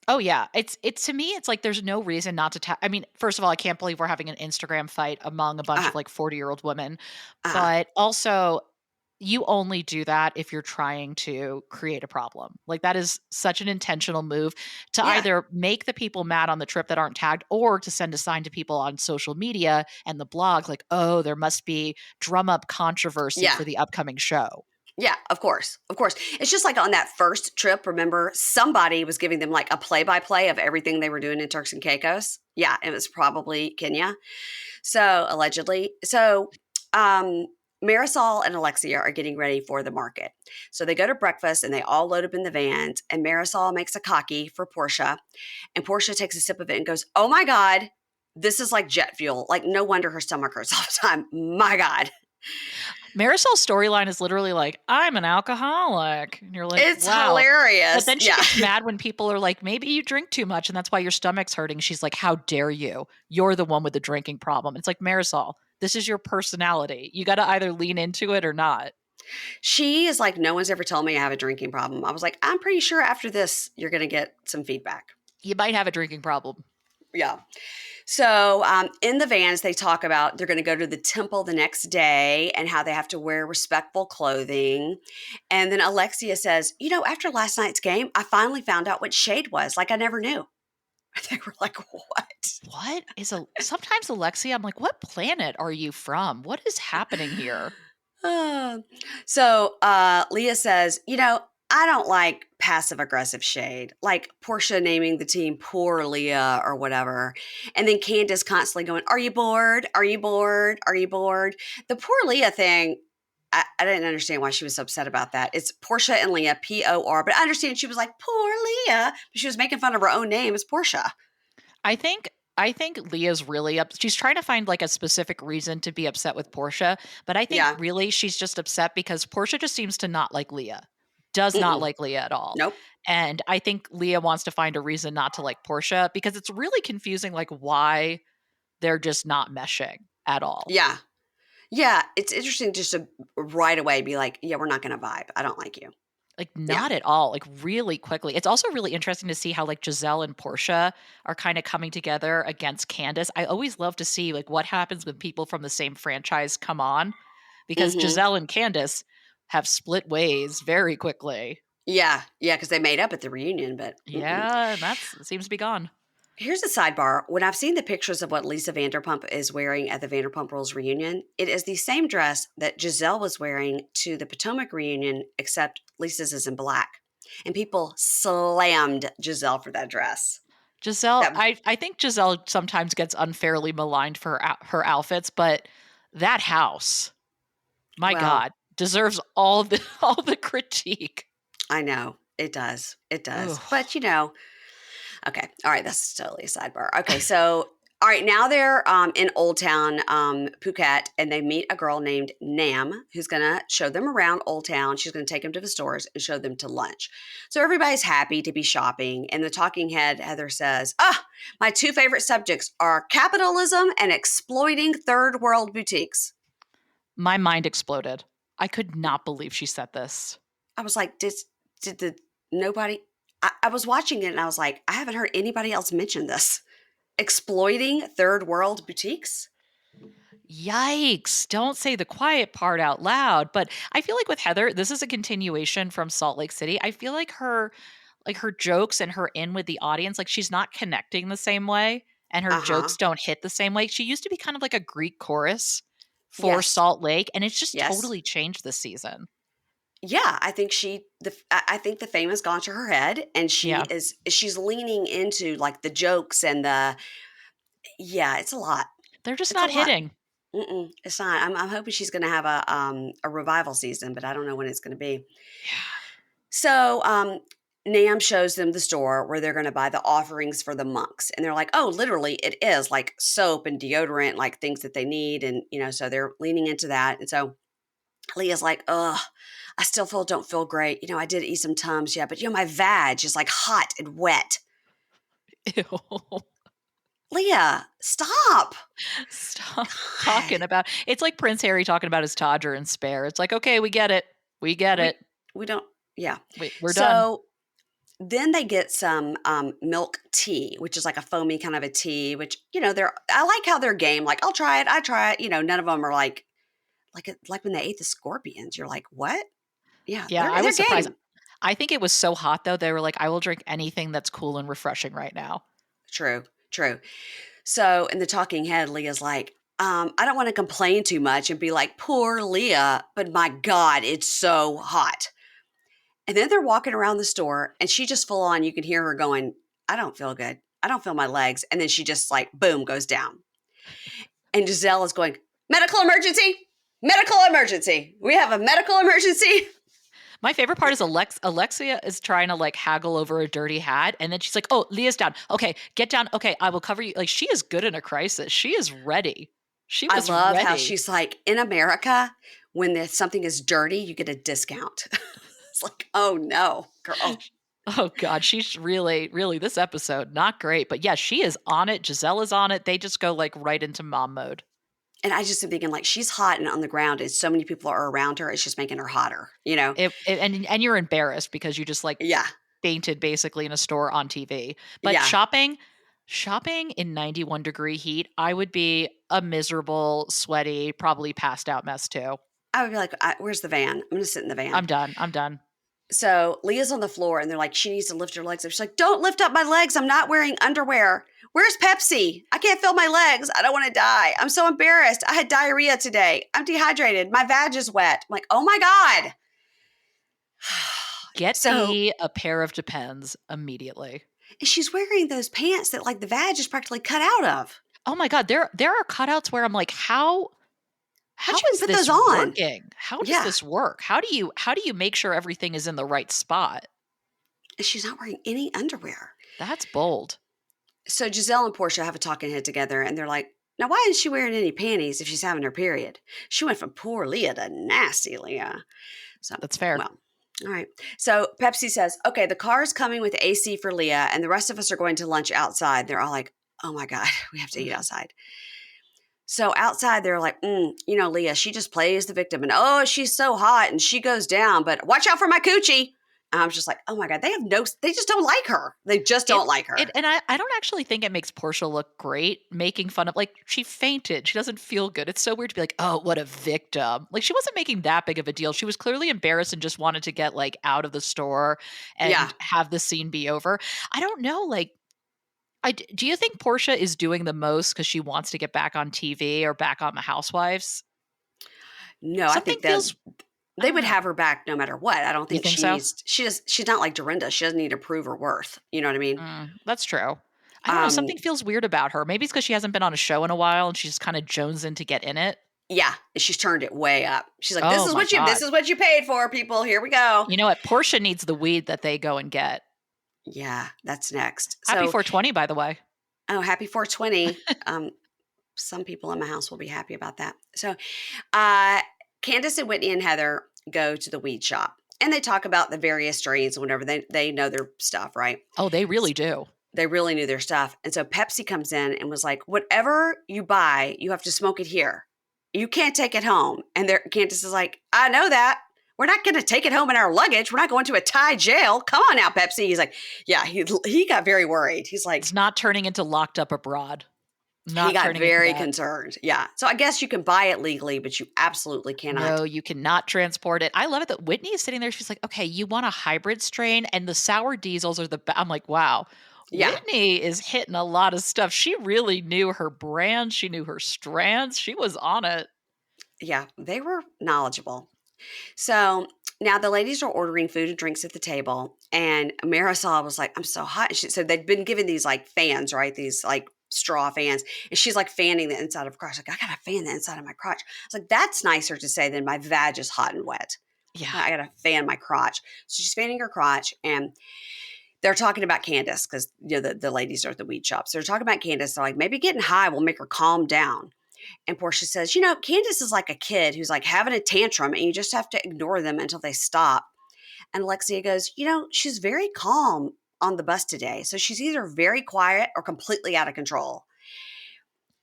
Oh yeah, it's to me, it's like there's no reason not to I mean, first of all, I can't believe we're having an Instagram fight among a bunch Uh, of like 40-year-old women, uh, but also you only do that if you're trying to create a problem. Like that is such an intentional move to yeah, either make the people mad on the trip that aren't tagged or to send a sign to people on social media and the blog like, "Oh, there must be drum up controversy yeah. for the upcoming show." Yeah, of course. Of course. It's just like on that first trip, remember, somebody was giving them like a play-by-play of everything they were doing in Turks and Caicos. Yeah, it was probably Kenya. So allegedly. So Marysol and Alexia are getting ready for the market. So they go to breakfast and they all load up in the vans, and Marysol makes a cocky for Porsha, and Porsha takes a sip of it and goes, oh my God, this is like jet fuel. Like no wonder her stomach hurts all the time. My God. Marysol's storyline is literally like, I'm an alcoholic. And you're like, It's wow. But hilarious. then she Yeah. gets mad when people are like, maybe you drink too much and that's why your stomach's hurting. She's like, how dare you? You're the one with the drinking problem. It's like, Marysol, this is your personality. You got to either lean into it or not. She is like, no one's ever told me I have a drinking problem. I was like, I'm pretty sure after this, you're going to get some feedback. You might have a drinking problem. Yeah. So in the vans, they talk about they're going to go to the temple the next day and how they have to wear respectful clothing. And then Alexia says, after last night's game, I finally found out what shade was. Like I never knew. They were like, what? What is sometimes Alexia, I'm like, what planet are you from? What is happening here? So Leah says, I don't like passive aggressive shade, like Porsha naming the team poor Leah or whatever. And then Candiace constantly going, are you bored? Are you bored? Are you bored? The poor Leah thing, I didn't understand why she was so upset about that. It's Porsha and Leah, P-O-R. But I understand she was like, poor Leah. But she was making fun of her own name as Porsha. I think I think Leah's really she's trying to find, like, a specific reason to be upset with Porsha, but I think Yeah. really she's just upset because Porsha just seems to not like Leah. Does not Mm-mm. like Leah at all. Nope. And I think Leah wants to find a reason not to like Porsha because it's really confusing, like, why they're just not meshing at all. Yeah. Yeah. It's interesting just to right away be like, yeah, we're not going to vibe. I don't like you. Like, Yeah. not at all, like, really quickly. It's also really interesting to see how, like, Gizelle and Porsha are kinda coming together against Candiace. I always love to see, like, what happens when people from the same franchise come on, because Mm-hmm. Gizelle and Candiace have split ways very quickly. Yeah. Yeah. Because they made up at the reunion, but mm-mm. Yeah, and seems to be gone. Here's a sidebar. When I've seen the pictures of what Lisa Vanderpump is wearing at the Vanderpump Rules reunion, it is the same dress that Giselle was wearing to the Potomac reunion, except Lisa's is in black. And people slammed Giselle for that dress. Gizelle, That I think Gizelle sometimes gets unfairly maligned for her outfits, but that house, my well, god, deserves all the all the critique. I know it does. It does. Ugh. But okay. All right. That's totally a sidebar. Okay. So, all right. Now they're in Old Town, Phuket, and they meet a girl named Nam who's going to show them around Old Town. She's going to take them to the stores and show them to lunch. So everybody's happy to be shopping. And the talking head, Heather, says, my two favorite subjects are capitalism and exploiting third world boutiques. My mind exploded. I could not believe she said this. I was like, did the nobody? I was watching it and I was like, I haven't heard anybody else mention this. Exploiting third world boutiques? Yikes. Don't say the quiet part out loud. But I feel like with Heather, this is a continuation from Salt Lake City. I feel like her jokes and her in with the audience, like she's not connecting the same way and her Uh huh. jokes don't hit the same way. She used to be kind of like a Greek chorus for Yes. Salt Lake, and it's just Yes. totally changed this season. Yeah, I think I think the fame has gone to her head, and Yeah. she's leaning into like the jokes and the yeah, it's a lot. They're just It's a not lot. hitting. It's not. I'm hoping she's going to have a revival season, but I don't know when it's going to be. Yeah. So, Nam shows them the store where they're going to buy the offerings for the monks. And they're like, oh, literally, it is like soap and deodorant, like things that they need. And, so they're leaning into that. And so Leah's like, ugh, I still don't feel great. I did eat some Tums, yeah, but my vag is like hot and wet. Ew. Leah, stop. Stop God. talking about it's like Prince Harry talking about his Todger and Spare. It's like, okay, we get it. We get We, it. we don't, yeah. We're done. So then they get some milk tea, which is like a foamy kind of a tea, which, I like how they're game. Like, I'll try it. I try it. None of them are like when they ate the scorpions. You're like, what? Yeah, Yeah, I they're was surprised. game. I think it was so hot though. They were like, I will drink anything that's cool and refreshing right now. True, true. So in the talking head, Leah's like, I don't want to complain too much and be like, poor Leah, but my God, it's so hot. And then they're walking around the store and she just full on, you can hear her going, I don't feel good. I don't feel my legs. And then she just like, boom, goes down. And Gizelle is going, medical emergency, medical emergency. We have a medical emergency. My favorite part is Alexia is trying to like haggle over a dirty hat, and then she's like, "Oh, Leah's down. Okay, get down. Okay, I will cover you." Like she is good in a crisis. She is ready. She I was love how ready. she's like, in America, when something is dirty, you get a discount. It's like, oh no, girl. Oh God, she's really, really this episode not great, but yeah, she is on it. Gizelle is on it. They just go like right into mom mode. And I just am thinking like she's hot and on the ground and so many people are around her. It's just making her hotter. And you're embarrassed because you just like Yeah. fainted basically in a store on TV. But Yeah. shopping in 91-degree heat, I would be a miserable, sweaty, probably passed out mess too. I would be like, where's the van? I'm going to sit in the van. I'm done. I'm done. So Leah's on the floor and they're like, she needs to lift her legs up. She's like, don't lift up my legs. I'm not wearing underwear. Where's Pepsi? I can't feel my legs. I don't want to die. I'm so embarrassed. I had diarrhea today. I'm dehydrated. My vag is wet. I'm like, oh my God. Get So me a pair of Depends immediately. she's wearing those pants that like the vag is practically cut out of. Oh my God, there are cutouts where I'm like, how How'd how you even is put those this on? working? How does Yeah. this work? How do you make sure everything is in the right spot? And she's not wearing any underwear. That's bold. So Giselle and Porsha have a talking head together, and they're like, now, why isn't she wearing any panties if she's having her period? She went from poor Leah to nasty Leah. So, That's fair. well, all right. So Pepsi says, okay, the car's coming with AC for Leah, and the rest of us are going to lunch outside. They're all like, oh my God, we have to eat outside. So outside, they're like, Leah, she just plays the victim. And oh, she's so hot and she goes down, but watch out for my coochie. And I was just like, oh my God, they just don't like her. They just don't like her. And I don't actually think it makes Portia look great, making fun of, like, she fainted. She doesn't feel good. It's so weird to be like, oh, what a victim. Like, she wasn't making that big of a deal. She was clearly embarrassed and just wanted to get, like, out of the store Yeah. and have the scene be over. I don't know, like, do you think Portia is doing the most because she wants to get back on TV or back on The Housewives? No, I Something think that feels I they don't would know. have her back no matter what. I don't You think think so? she's not like Dorinda. She doesn't need to prove her worth. You know what I mean? That's true. I don't know, Um, something feels weird about her. Maybe it's because she hasn't been on a show in a while and she's kinda jonesing to get in it. yeah, she's turned it way up. She's like, Oh my this god. is what you paid for, people. Here we go. You know what? Portia needs the weed that they go and get. Yeah, that's next. Happy So, 420, by the way. oh, happy 420. Some people in my house will be happy about that. So, uh, Candiace and Whitney and Heather go to the weed shop and they talk about the various strains and whatever. They know their stuff, right? Oh, they really do. They really knew their stuff. And so Pepsi comes in and was like, whatever you buy, you have to smoke it here. You can't take it home. And Candiace is like, I know that. We're not going to take it home in our luggage. We're not going to a Thai jail. Come on now, Pepsi. He's like, yeah, he got very worried. He's like, It's not turning into Locked Up Abroad. he Not got turning into very that. concerned. Yeah. So I guess you can buy it legally, but you absolutely cannot. No, you cannot transport it. I love it that Whitney is sitting there. She's like, okay, you want a hybrid strain, and the sour diesels are I'm like, wow. Yeah. Whitney is hitting a lot of stuff. She really knew her brand. She knew her strands. She was on it. Yeah. They were knowledgeable. So now the ladies are ordering food and drinks at the table, and Marisol was like, I'm so hot. And so they'd been given these like fans, right? These like straw fans. And she's like fanning the inside of her crotch. Like, I got to fan the inside of my crotch. I was like, that's nicer to say than my vag is hot and wet. Yeah. I got to fan my crotch. So she's fanning her crotch, and they're talking about Candiace because the ladies are at the weed shops. They're talking about Candiace. They're like, maybe getting high will make her calm down. And Porsha says, Candiace is like a kid who's like having a tantrum and you just have to ignore them until they stop. And Alexia goes, she's very calm on the bus today. So she's either very quiet or completely out of control.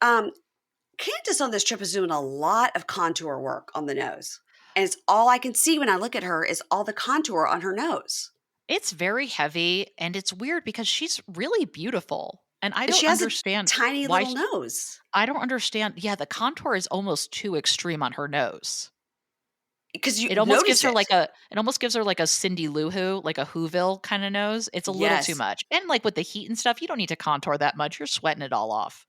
Candiace on this trip is doing a lot of contour work on the nose. And it's all I can see when I look at her is all the contour on her nose. It's very heavy, and it's weird because she's really beautiful. And I And don't she has a understand tiny why little nose. I don't understand. Yeah, the contour is almost too extreme on her nose. Because you It almost gives notice her it. like a Cindy Lou Who, like a Whoville kind of nose. It's a little too Yes. much. And like with the heat and stuff, you don't need to contour that much. You're sweating it all off.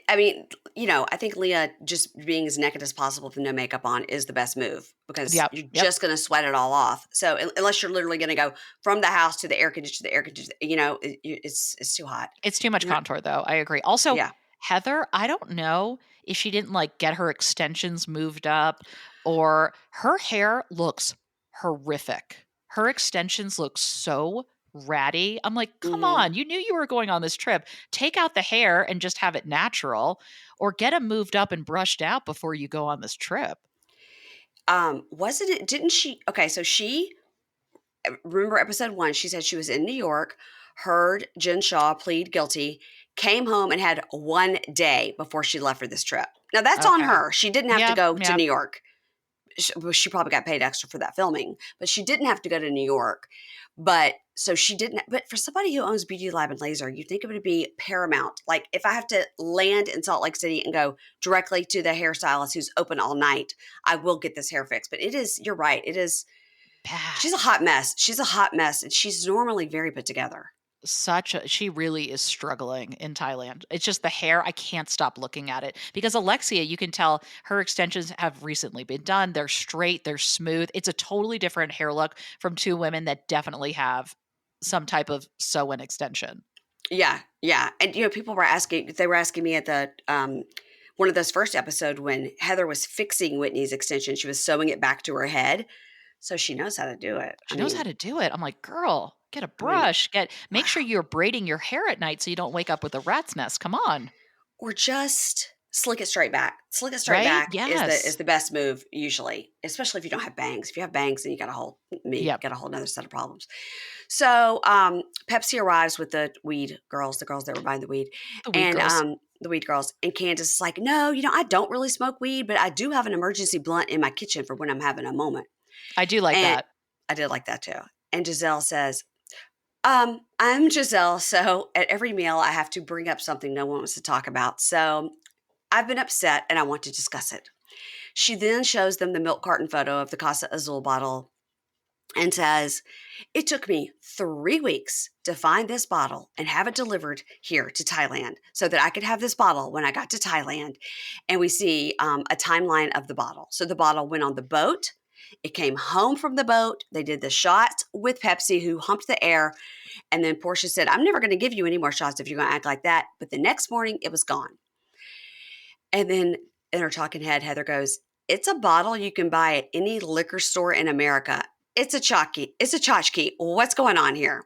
I mean, I think Leah just being as naked as possible with no makeup on is the best move because Yep. you're Yep. just going to sweat it all off. So unless you're literally going to go from the house to the air conditioner to the air conditioner, it's too hot. It's too much You're- contour though. I agree. Also, Yeah. Heather, I don't know if she didn't like get her extensions moved up, or her hair looks horrific. Her extensions look so ratty. I'm like, come hmm on, you knew you were going on this trip. Take out the hair and just have it natural, or get them moved up and brushed out before you go on this trip. Wasn't it? Didn't she? Okay, so remember episode 1. She said she was in New York, heard Jen Shaw plead guilty, came home and had 1 day before she left for this trip. Now that's on Okay. her. She didn't have to Yep. go to Yep. New York. She probably got paid extra for that filming, but she didn't have to go to New York. But so she didn't. But for somebody who owns Beauty Lab and Laser, you think it would be paramount. Like if I have to land in Salt Lake City and go directly to the hairstylist who's open all night, I will get this hair fixed. But it is, you're right. It is, she's a Bad. hot mess. She's a hot mess. And she's normally very put together. She really is struggling in Thailand. It's just the hair. I can't stop looking at it because Alexia, you can tell her extensions have recently been done. They're straight, they're smooth. It's a totally different hair look from two women that definitely have some type of sew-in extension. Yeah. Yeah. And, they were asking me at the, one of those first episode when Heather was fixing Whitney's extension, she was sewing it back to her head. So she knows how to do it. She knows how to do it. I'm like, girl, Get a I mean, brush. Make sure wow. you're braiding your hair at night so you don't wake up with a rat's nest. Come on. Or just slick it straight back. Slick it straight Right? back is Yes. the best move usually, especially if you don't have bangs. If you have bangs, then you got a whole Yep. got a whole nother set of problems. So Pepsi arrives with the weed girls, the girls that were buying the weed, The weed and girls. the weed girls. And Candiace is like, no, I don't really smoke weed, but I do have an emergency blunt in my kitchen for when I'm having a moment. I do like And that. I did like that too. And Gizelle says, I'm Gizelle, so at every meal I have to bring up something no one wants to talk about. So I've been upset and I want to discuss it. She then shows them the milk carton photo of the Casa Azul bottle and says, it took me 3 weeks to find this bottle and have it delivered here to Thailand so that I could have this bottle when I got to Thailand. And we see a timeline of the bottle. So the bottle went on the boat. It came home from the boat. They did the shots with Pepsi, who humped the air. And then Porsha said, I'm never going to give you any more shots if you're going to act like that. But the next morning, it was gone. And then in her talking head, Heather goes, it's a bottle you can buy at any liquor store in America. It's a tchotchke. It's a tchotchke. What's going on here?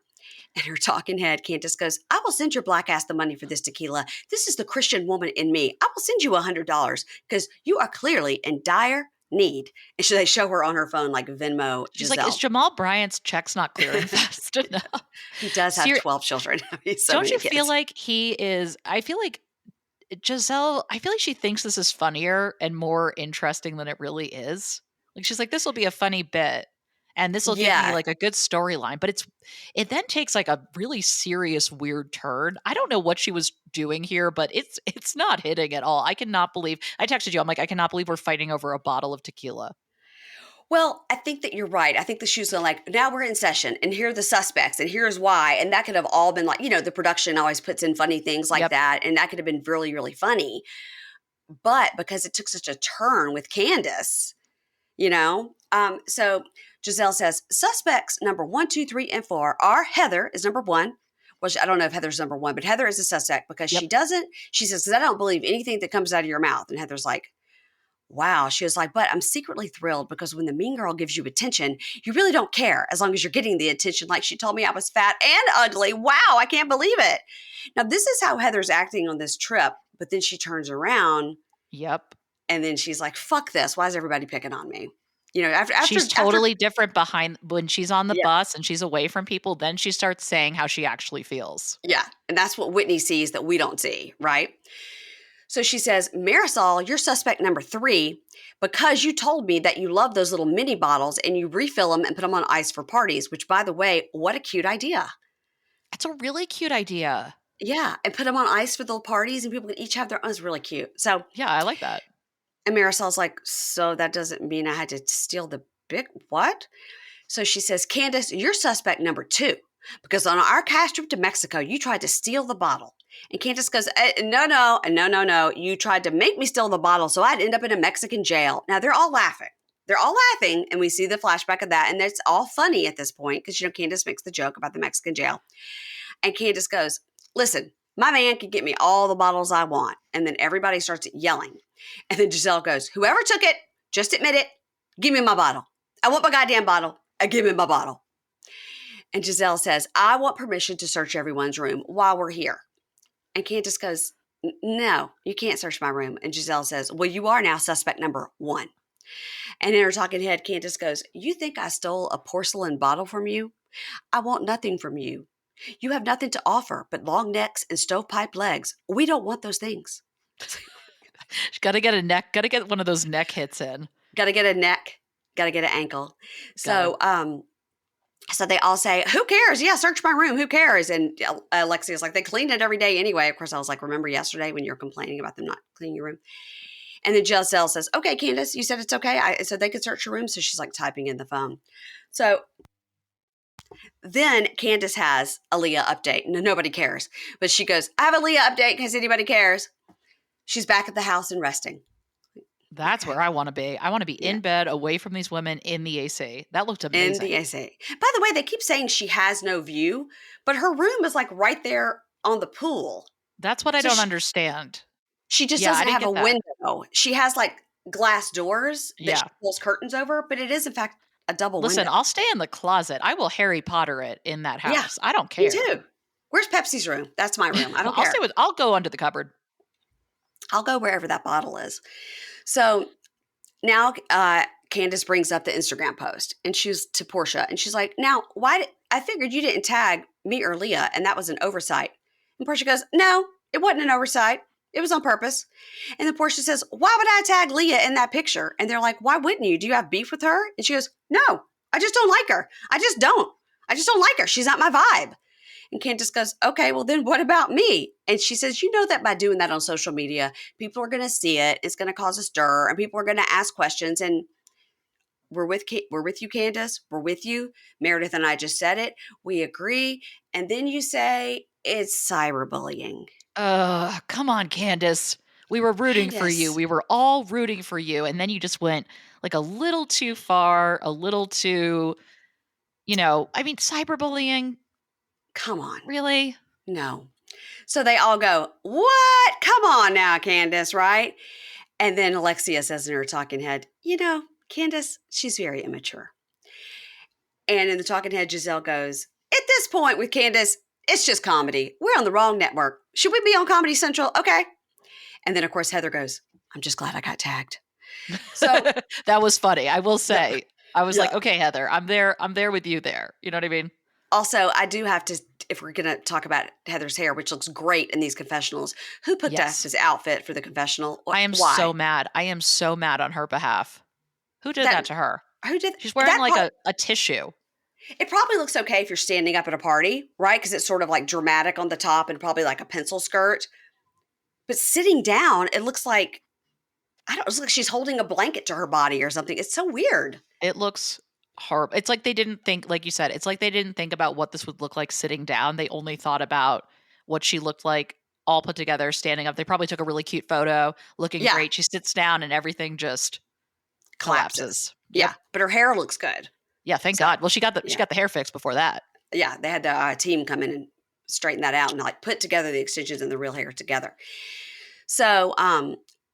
And her talking head, Candiace goes, I will send your black ass the money for this tequila. This is the Christian woman in me. I will send you $100 because you are clearly in dire need. And so they show her on her phone like Venmo She's like, is Gizelle. Jamal Bryant's checks not clearing fast enough? He does have Ser- 12 children. He's so don't many you feel kids. like he is? I feel like Giselle, I feel like she thinks this is funnier and more interesting than it really is. Like she's like, this will be a funny bit and this will give me Yeah. like a good storyline. But it then takes like a really serious, weird turn. I don't know what she was doing here, but it's not hitting at all. I cannot believe I texted you. I'm like, I cannot believe we're fighting over a bottle of tequila. Well, I think that you're right. I think the shoe's going like, now we're in session and here are the suspects and here's why. And that could have all been like, the production always puts in funny things like Yep. that. And that could have been really, really funny. But because it took such a turn with Candiace, so Gizelle says suspects number 1, 2, 3, and 4 are Heather is number 1. Well, I don't know if Heather's number 1, but Heather is a suspect because Yep. she says, because I don't believe anything that comes out of your mouth. And Heather's like, wow. She was like, but I'm secretly thrilled because when the mean girl gives you attention, you really don't care as long as you're getting the attention. Like she told me I was fat and ugly. Wow. I can't believe it. Now, this is how Heather's acting on this trip. But then she turns around Yep. and then she's like, fuck this. Why is everybody picking on me? She's After, totally different behind when she's on the yeah, bus and she's away from people, then she starts saying how she actually feels. yeah. And that's what Whitney sees that we don't see, right? So she says, Marysol, you're suspect number 3 because you told me that you love those little mini bottles and you refill them and put them on ice for parties, which, by the way, what a cute idea. It's a really cute idea. Yeah. And put them on ice for the parties and people can each have their own. It's really cute. So, Yeah, I like that. and Marysol's like, so that doesn't mean I had to steal the big what? So she says, Candiace, you're suspect number 2 because on our cash trip to Mexico, you tried to steal the bottle. And Candiace goes, no. You tried to make me steal the bottle so I'd end up in a Mexican jail. Now they're all laughing. They're all laughing. And we see the flashback of that. And it's all funny at this point because, Candiace makes the joke about the Mexican jail. And Candiace goes, listen, my man can get me all the bottles I want. And then everybody starts yelling. And then Gizelle goes, whoever took it, just admit it. Give me my bottle. I want my goddamn bottle. Give me my bottle. And Gizelle says, I want permission to search everyone's room while we're here. And Candiace goes, no, you can't search my room. And Gizelle says, well, you are now suspect number 1. And in her talking head, Candiace goes, you think I stole a porcelain bottle from you? I want nothing from you. You have nothing to offer but long necks and stovepipe legs. We don't want those things. Gotta get one of those neck hits in. Got to get a neck, got to get an ankle. So they all say, who cares? Yeah, search my room. Who cares? And Alexia's like, they clean it every day anyway. Of course, I was like, remember yesterday when you were complaining about them not cleaning your room? And then Gizelle says, okay, Candiace, you said it's okay. I said they could search your room. So she's like typing in the phone. So then Candiace has a Leah update. No, nobody cares. But she goes, I have a Leah update in case anybody cares. She's back at the house and resting. That's where I want to be. I want to be in bed away from these women in the AC. That looked amazing. In the AC. By the way, they keep saying she has no view, but her room is like right there on the pool. That's what I don't understand. She just doesn't have a window. She has like glass doors that she pulls curtains over, but it is in fact a double Listen, window. I'll stay in the closet. I will Harry Potter it in that Yeah, house. I don't me care. too. Where's Pepsi's room? That's my room. I don't care. I'll go under the cupboard. I'll go wherever that bottle is. So now Candiace brings up the Instagram post and she's to Porsha and she's like, now, I figured you didn't tag me or Leah and that was an oversight. And Porsha goes, no, it wasn't an oversight. It was on purpose. And then Porsha says, why would I tag Leah in that picture? And they're like, why wouldn't you? Do you have beef with her? And she goes, no, I just don't like her. I just don't like her. She's not my vibe. And Candiace goes, okay, well then what about me? And she says, you know that by doing that on social media, people are going to see it. It's going to cause a stir and people are going to ask questions. And we're with you, Candiace. We're with you. Meredith and I just said it. We agree. And then you say it's cyberbullying. Come on, Candiace. We were rooting for you. Candiace, We were all rooting for you. And then you just went like a little too far, a little too, I mean, cyberbullying, come on. really? No. So they all go, what? Come on now, Candiace, right? And then Alexia says in her talking head, Candiace, she's very immature. And in the talking head, Gizelle goes, at this point with Candiace, it's just comedy. We're on the wrong network. Should we be on Comedy Central? Okay. And then, of course, Heather goes, I'm just glad I got tagged. So that was funny. I will say, I was like, yeah. okay, Heather, I'm there with you there. You know what I mean? Also, I do have to, if we're going to talk about Heather's hair, which looks great in these confessionals, who picked out Yes. his outfit for the confessional? I am Why? so mad. I am so mad on her behalf. Who did that to her? Who did She's wearing that? like a tissue. It probably looks okay if you're standing up at a party, right? Because it's sort of like dramatic on the top and probably like a pencil skirt. But sitting down, it looks like, it looks like she's holding a blanket to her body or something. It's so weird. It looks horrible. It's like they didn't think, like you said, it's like they didn't think about what this would look like sitting down. They only thought about what she looked like all put together standing up. They probably took a really cute photo, looking Yeah. great. She sits down and everything just collapses. Yeah, Yep. but her hair looks good. Yeah, thank So, God. Well, she got the hair fixed before that. Yeah, they had the team come in and straighten that out and like put together the extensions and the real hair together. So,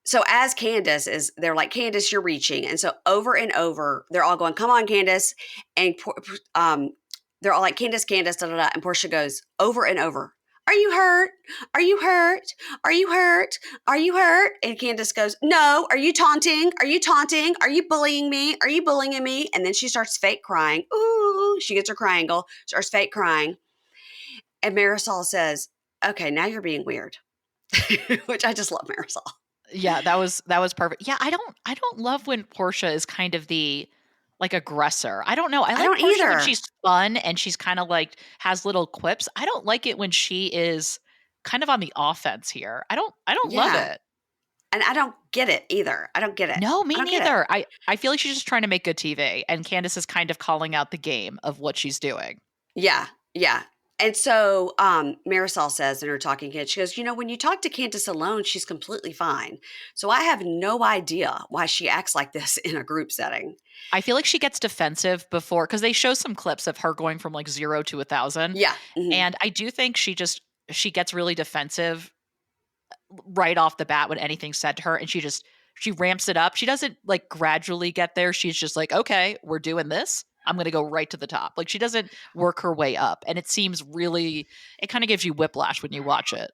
so as Candiace they're like, Candiace, you're reaching. And so over and over, they're all going, come on, Candiace. And they're all like, Candiace, Candiace, da, da, da. And Porsha goes over and over, are you hurt? Are you hurt? Are you hurt? Are you hurt? And Candiace goes, no. Are you taunting? Are you taunting? Are you bullying me? Are you bullying me? And then she starts fake crying. Ooh, she gets her cryingle, starts fake crying. And Marysol says, okay, now you're being weird. Which I just love Marysol. Yeah, that was perfect. Yeah, I don't love when Porsha is kind of the like aggressor. I don't know. I like don't Porsha either. when she's fun and she's kind of like has little quips. I don't like it when she is kind of on the offense here. I don't love Yeah. it. And I don't get it either. I don't get it. No, me I don't get it. neither. I feel like she's just trying to make good TV and Candiace is kind of calling out the game of what she's doing. Yeah, yeah. And so Marysol says in her talking head, she goes, when you talk to Candiace alone, she's completely fine. So I have no idea why she acts like this in a group setting. I feel like she gets defensive before because they show some clips of her going from like 0 to 1,000. Yeah. Mm-hmm. And I do think she gets really defensive right off the bat when anything's said to her and she ramps it up. She doesn't like gradually get there. She's just like, okay, we're doing this. I'm going to go right to the top. Like she doesn't work her way up. And it seems really, it kind of gives you whiplash when you watch it.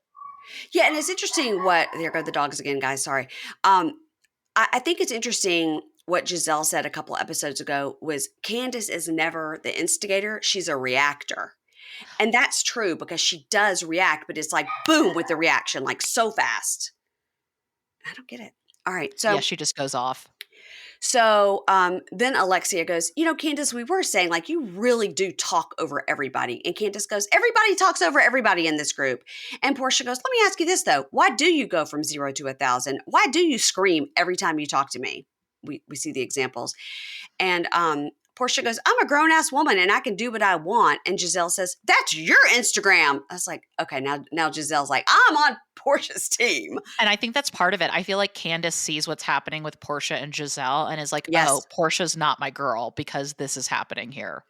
Yeah. And it's interesting there go the dogs again, guys. Sorry. I think it's interesting what Gizelle said a couple of episodes ago was Candiace is never the instigator. She's a reactor. And that's true because she does react, but it's like boom with the reaction, like so fast. I don't get it. All right. So yeah, she just goes off. So then Alexia goes, Candiace, we were saying like you really do talk over everybody. And Candiace goes, everybody talks over everybody in this group. And Porsha goes, let me ask you this though. Why do you go from 0 to 1,000? Why do you scream every time you talk to me? We see the examples. And Porsha goes, I'm a grown-ass woman and I can do what I want. And Gizelle says, that's your Instagram. I was like, okay, now Giselle's like, I'm on Porsha's team. And I think that's part of it. I feel like Candiace sees what's happening with Porsha and Gizelle and is like, Yes. oh, Portia's not my girl because this is happening here.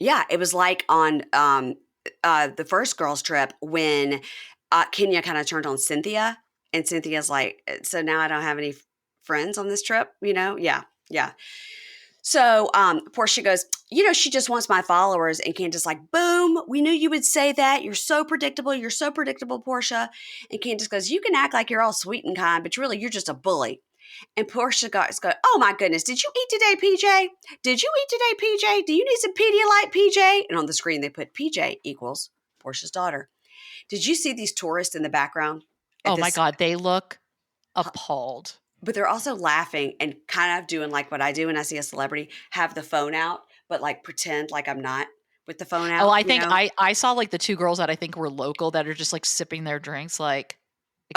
Yeah, it was like on the first girls trip when Kenya kind of turned on Cynthia. And Cynthia's like, so now I don't have any friends on this trip, Yeah. So Porsha goes, she just wants my followers. And Candiace like, boom, we knew you would say that. You're so predictable. You're so predictable, Porsha. And Candiace goes, you can act like you're all sweet and kind, but really you're just a bully. And Porsha goes, oh my goodness, did you eat today, PJ? Did you eat today, PJ? Do you need some Pedialyte, PJ? And on the screen they put PJ equals Portia's daughter. Did you see these tourists in the background? Oh my God, they look appalled. But they're also laughing and kind of doing like what I do when I see a celebrity, have the phone out, but like pretend like I'm not with the phone out. Oh, I think I saw like the two girls that I think were local that are just like sipping their drinks like,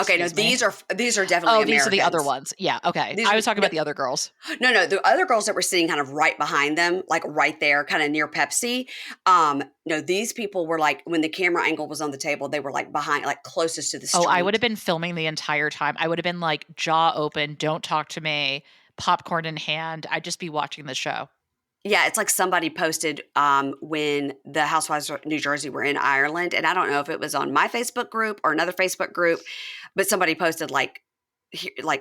okay, no, excuse me. these are definitely Americans. These are the other ones. Yeah, okay. I was talking about the other girls. No, the other girls that were sitting kind of right behind them, like right there, kind of near Pepsi. No, these people were like, when the camera angle was on the table, they were like behind, like closest to the street. Oh, I would have been filming the entire time. I would have been like jaw open, don't talk to me, popcorn in hand. I'd just be watching the show. Yeah, it's like somebody posted when the Housewives of New Jersey were in Ireland, and I don't know if it was on my Facebook group or another Facebook group, but somebody posted like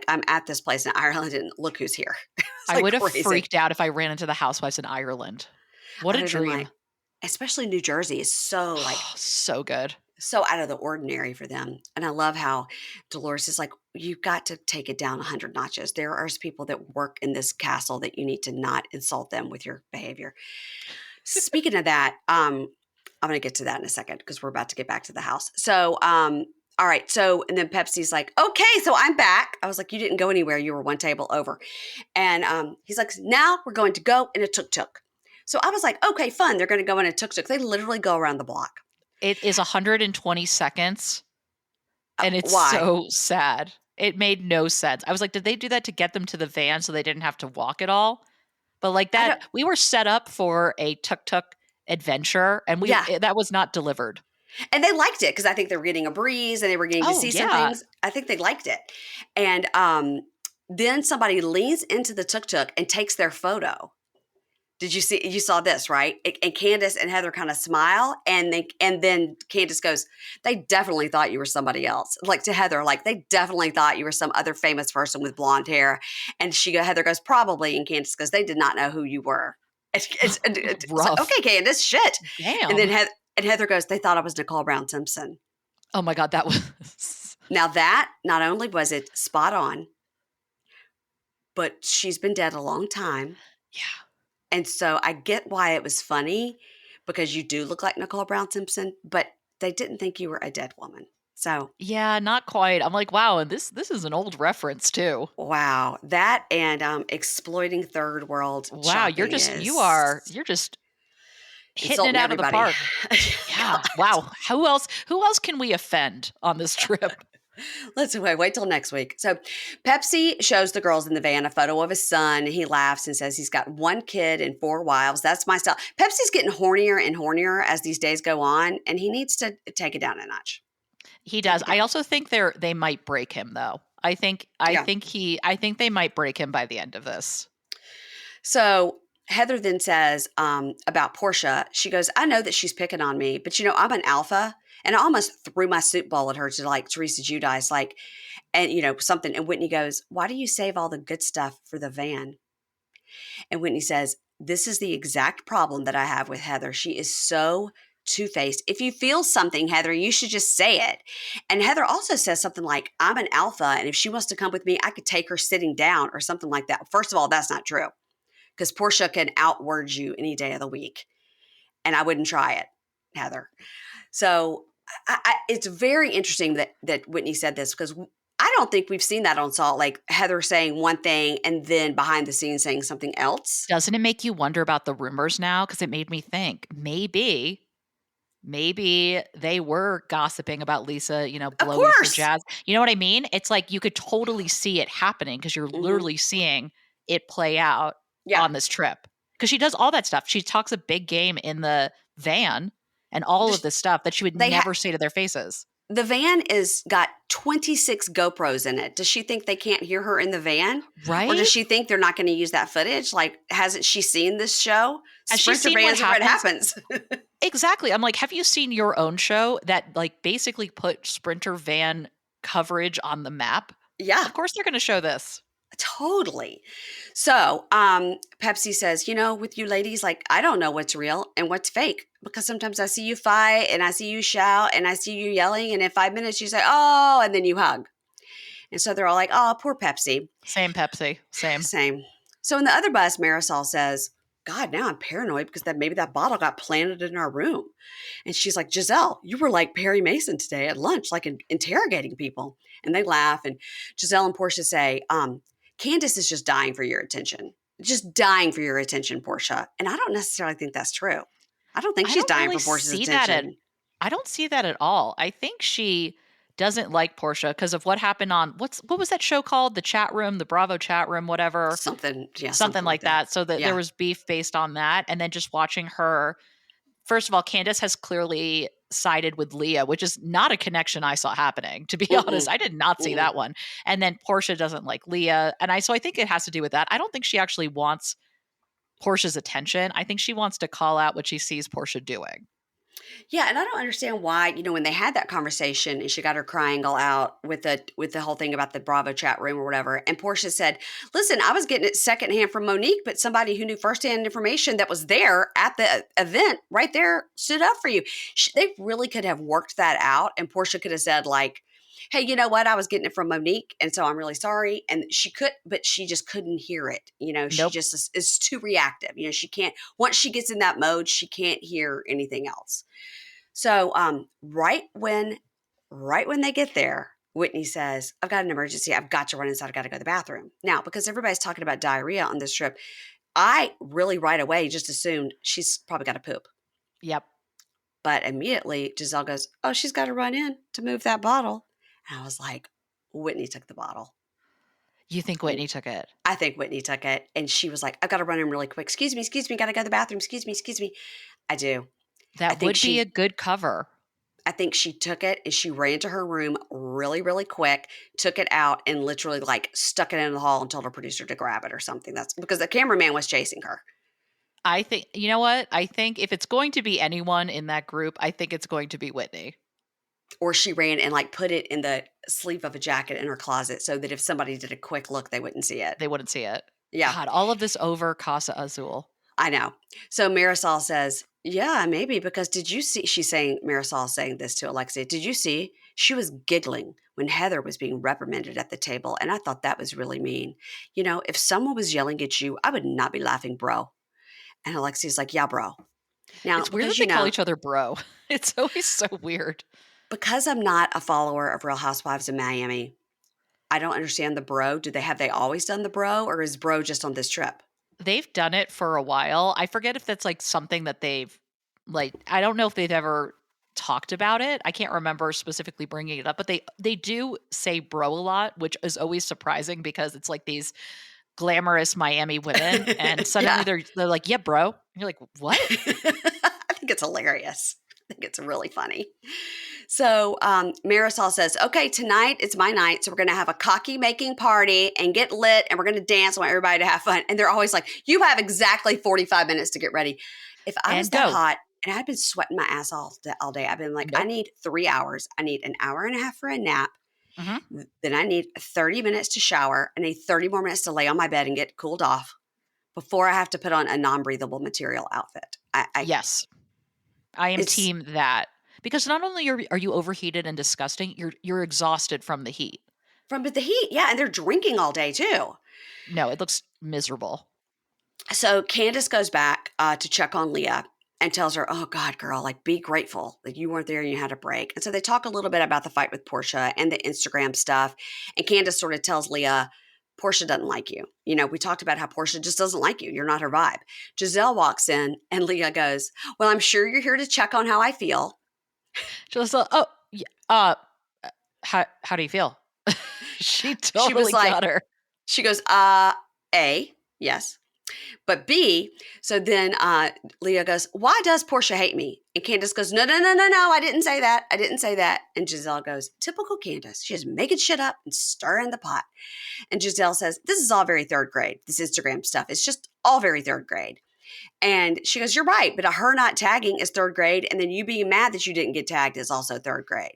I'm at this place in Ireland, and look who's here. I would have freaked out if I ran into the Housewives in Ireland. What a dream! Like, especially New Jersey is so like so good, so out of the ordinary for them. And I love how Dolores is like, you've got to take it down 100 notches. There are people that work in this castle that you need to not insult them with your behavior. Speaking of that, I'm going to get to that in a second because we're about to get back to the house. So, all right. So, and then Pepsi's like, okay, so I'm back. I was like, you didn't go anywhere. You were one table over. And he's like, now we're going to go in a tuk-tuk. So I was like, okay, fun. They're going to go in a tuk-tuk. They literally go around the block. It is 120 seconds, and it's so sad. It made no sense. I was like, did they do that to get them to the van so they didn't have to walk at all? But like that, we were set up for a tuk-tuk adventure, and that was not delivered. And they liked it because I think they were getting a breeze and they were getting to see some things. I think they liked it. And then somebody leans into the tuk-tuk and takes their photo. Did you see? You saw this, right? And Candiace and Heather kind of smile, and then Candiace goes, "They definitely thought you were somebody else." Like to Heather, like they definitely thought you were some other famous person with blonde hair. And Heather goes, "Probably," and Candiace goes, "They did not know who you were." It's like, okay, Candiace, shit. Damn. And then Heather goes, "They thought I was Nicole Brown Simpson." Oh my God, that was now that not only was it spot on, but she's been dead a long time. Yeah. And so I get why it was funny because you do look like Nicole Brown Simpson, but they didn't think you were a dead woman. So yeah, not quite. I'm like, wow, and this is an old reference too. Wow, that and exploiting third world. Wow, you're just hitting it out of the park. Yeah. Wow. Who else can we offend on this trip? Let's wait till next week. So Pepsi shows the girls in the van a photo of his son. He laughs and says he's got 1 kid and 4 wives. That's my style. Pepsi's getting hornier and hornier as these days go on, and he needs to take it down a notch. He does. I also think they might break him though. I think they might break him by the end of this. So Heather then says about Porsha, she goes, I know that she's picking on me, but I'm an alpha. And I almost threw my soup bowl at her to like Teresa Giudice, like, and something. And Whitney goes, why do you save all the good stuff for the van? And Whitney says, this is the exact problem that I have with Heather. She is so two-faced. If you feel something, Heather, you should just say it. And Heather also says something like, I'm an alpha, and if she wants to come with me, I could take her sitting down or something like that. First of all, that's not true because Porsha can outword you any day of the week. And I wouldn't try it, Heather. So it's very interesting that Whitney said this because I don't think we've seen that on Salt Lake. Heather saying one thing and then behind the scenes saying something else. Doesn't it make you wonder about the rumors now? Because it made me think maybe they were gossiping about Lisa, blowing for Jazz. You know what I mean? It's like you could totally see it happening because you're literally seeing it play out on this trip. Because she does all that stuff. She talks a big game in the van and all of this stuff that she would never say to their faces. The van got 26 GoPros in it. Does she think they can't hear her in the van? Right. Or does she think they're not going to use that footage? Like, hasn't she seen this show? Has she seen vans where it happens? Exactly. I'm like, have you seen your own show that like basically put Sprinter van coverage on the map? Yeah. Of course they're going to show this. Totally. So, Pepsi says, with you ladies, like, I don't know what's real and what's fake because sometimes I see you fight and I see you shout and I see you yelling. And in 5 minutes, you say, oh, and then you hug. And so they're all like, oh, poor Pepsi. Same Pepsi. Same. Same. So in the other bus, Marysol says, God, now I'm paranoid because maybe that bottle got planted in our room. And she's like, Gizelle, you were like Perry Mason today at lunch, like interrogating people. And they laugh. And Gizelle and Porsha say, Candiace is just dying for your attention. Just dying for your attention, Porsha. And I don't necessarily think that's true. I don't think I she's don't dying really for Porsha's see that at attention. I don't see that at all. I think she doesn't like Porsha because of what happened on what was that show called? The chat room, the Bravo chat room, whatever. Something, yeah, Something something like like that. that. So that there Yeah. was beef based on that. And then just watching her. First of all, Candiace has clearly sided with Leah, which is not a connection I saw happening, to be honest. Mm-mm, I did not see mm-mm. that one. And then Porsha doesn't like Leah. And so I think it has to do with that. I don't think she actually wants Portia's attention. I think she wants to call out what she sees Porsha doing. Yeah, and I don't understand why, when they had that conversation and she got her crying all out with the whole thing about the Bravo chat room or whatever, and Portia said, "Listen, I was getting it secondhand from Monique, but somebody who knew firsthand information that was there at the event right there stood up for you." They really could have worked that out, and Portia could have said like, "Hey, you know what? I was getting it from Monique, and so I'm really sorry." And she could, but she just couldn't hear it. She Nope. just is too reactive. She can't. Once she gets in that mode, she can't hear anything else. So, right when they get there, Whitney says, I've got an emergency. I've got to run inside. I've got to go to the bathroom. Now, because everybody's talking about diarrhea on this trip, I really right away just assumed she's probably got to poop. Yep. But immediately Gizelle goes, oh, she's got to run in to move that bottle. And I was like, Whitney took the bottle. You think Whitney took it? I think Whitney took it. And she was like, I've got to run in really quick. Excuse me, got to go to the bathroom. Excuse me. I do. I That think would be a she good cover. I think she took it and she ran to her room really, really quick, took it out and literally like stuck it in the hall and told her producer to grab it or something. That's because the cameraman was chasing her. I think, you know what? I think if it's going to be anyone in that group, I think it's going to be Whitney. Or she ran and like put it in the sleeve of a jacket in her closet so that if somebody did a quick look, they wouldn't see it. They wouldn't see it. Yeah, God, all of this over Casa Azul. I know. So Marysol says, yeah, maybe because did you see, Marysol saying this to Alexia, did you see? She was giggling when Heather was being reprimanded at the table. And I thought that was really mean. If someone was yelling at you, I would not be laughing, bro. And Alexia's like, yeah, bro. Now, It's weird that they call each other bro. It's always so weird. because I'm not a follower of Real Housewives of Miami, I don't understand the bro. Have they always done the bro or is bro just on this trip? They've done it for a while. I forget if that's like something that they've I don't know if they've ever talked about it. I can't remember specifically bringing it up, but they do say bro a lot, which is always surprising because it's like these glamorous Miami women and suddenly Yeah. they're like, "Yeah, bro." And you're like, "What?" I think it's hilarious. I think it's really funny. So Marisol says, okay, tonight it's my night. So we're going to have a cocky making party and get lit and we're going to dance. I want everybody to have fun. And they're always like, you have exactly 45 minutes to get ready. If I was And that go. hot and I've been sweating my ass off all day, I've been like, I Nope. need 3 hours. I need an hour and a half for a nap. Mm-hmm. Then I need 30 minutes to shower. I need 30 more minutes to lay on my bed and get cooled off before I have to put on a non-breathable material outfit. Yes. I am It's team that. Because not only are you overheated and disgusting, you're exhausted from the heat. from the heat. Yeah. And they're drinking all day too. No, it looks miserable. So Candiace goes back to check on Leah and tells her, oh God, girl, like be grateful that you weren't there and you had a break. And so they talk a little bit about the fight with Porsha and the Instagram stuff. And Candiace sort of tells Leah, Porsha doesn't like you. We talked about how Porsha just doesn't like you. You're not her vibe. Gizelle walks in and Leah goes, well, I'm sure you're here to check on how I feel. Just oh, yeah, how do you feel? She She was totally like, got her. she goes, A, yes. But B, so then Leah goes, why does Porsha hate me? And Candiace goes, no, I didn't say that. I didn't say that. And Gizelle goes, typical Candiace. She's making shit up and stirring the pot. And Gizelle says, this is all very third grade, this Instagram stuff. It's just all very third grade. And she goes, you're right, but her not tagging is third grade. And then you being mad that you didn't get tagged is also third grade.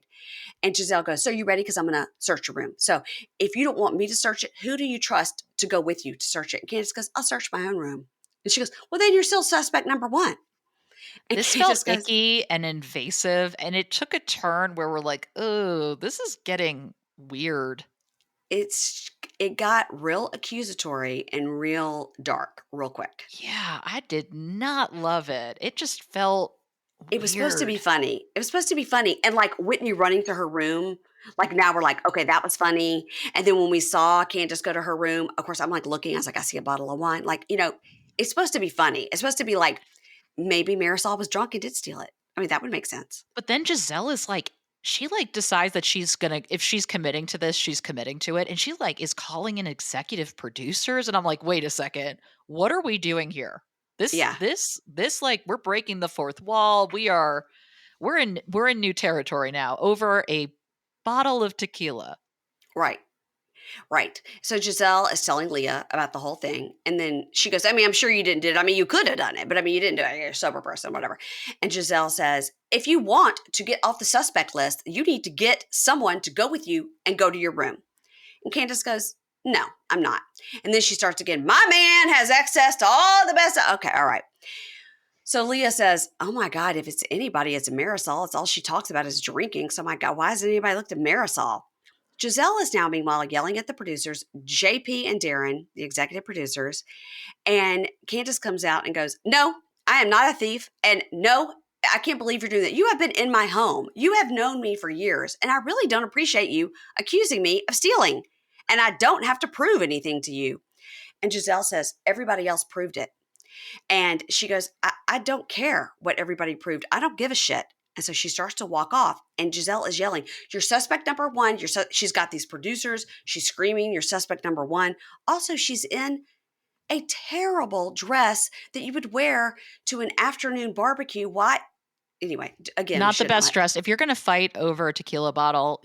And Gizelle goes, so you ready? Because I'm going to search your room. So if you don't want me to search it, who do you trust to go with you to search it? And Candiace goes, I'll search my own room. And she goes, well, then you're still suspect number one. And This felt Candiace goes, icky and invasive, and it took a turn where we're like, oh, this is getting weird. it got real accusatory and real dark real quick. Yeah, I did not love it. It just felt It was supposed to be weird. funny. It was supposed to be funny. And like Whitney running to her room, like now we're like, okay, that was funny. And then when we saw Candiace go to her room, of course, I'm like looking, I was like, I see a bottle of wine. Like, it's supposed to be funny. It's supposed to be like maybe Marysol was drunk and did steal it. I mean, that would make sense. But then Gizelle is like, she like decides that she's gonna, if she's committing to this, she's committing to it. And she like is calling in executive producers. And I'm like, wait a second, what are we doing here? Yeah. This like we're breaking the fourth wall. We're in new territory now over a bottle of tequila. Right. Right. So Gizelle is telling Leah about the whole thing. And then she goes, I mean, I'm sure you didn't do it. I mean, you could have done it, but I mean, you didn't do it. You're a sober person, whatever. And Gizelle says, if you want to get off the suspect list, you need to get someone to go with you and go to your room. And Candiace goes, no, I'm not. And then she starts again, my man has access to all the best. Okay, all right. So Leah says, oh my God, if it's anybody, it's Marysol. It's all she talks about is drinking. So my God, why hasn't anybody looked at Marysol? Giselle is now, meanwhile, yelling at the producers, JP and Darren, the executive producers. And Candiace comes out and goes, no, I am not a thief. And no, I can't believe you're doing that. You have been in my home. You have known me for years. And I really don't appreciate you accusing me of stealing. And I don't have to prove anything to you. And Gizelle says, everybody else proved it. And she goes, I don't care what everybody proved. I don't give a shit. And so she starts to walk off, and Gizelle is yelling, you're suspect number one. She's got these producers. She's screaming, you're suspect number one. Also, she's in a terrible dress that you would wear to an afternoon barbecue. Why? Anyway, again, Not the best dress. If you're going to fight over a tequila bottle,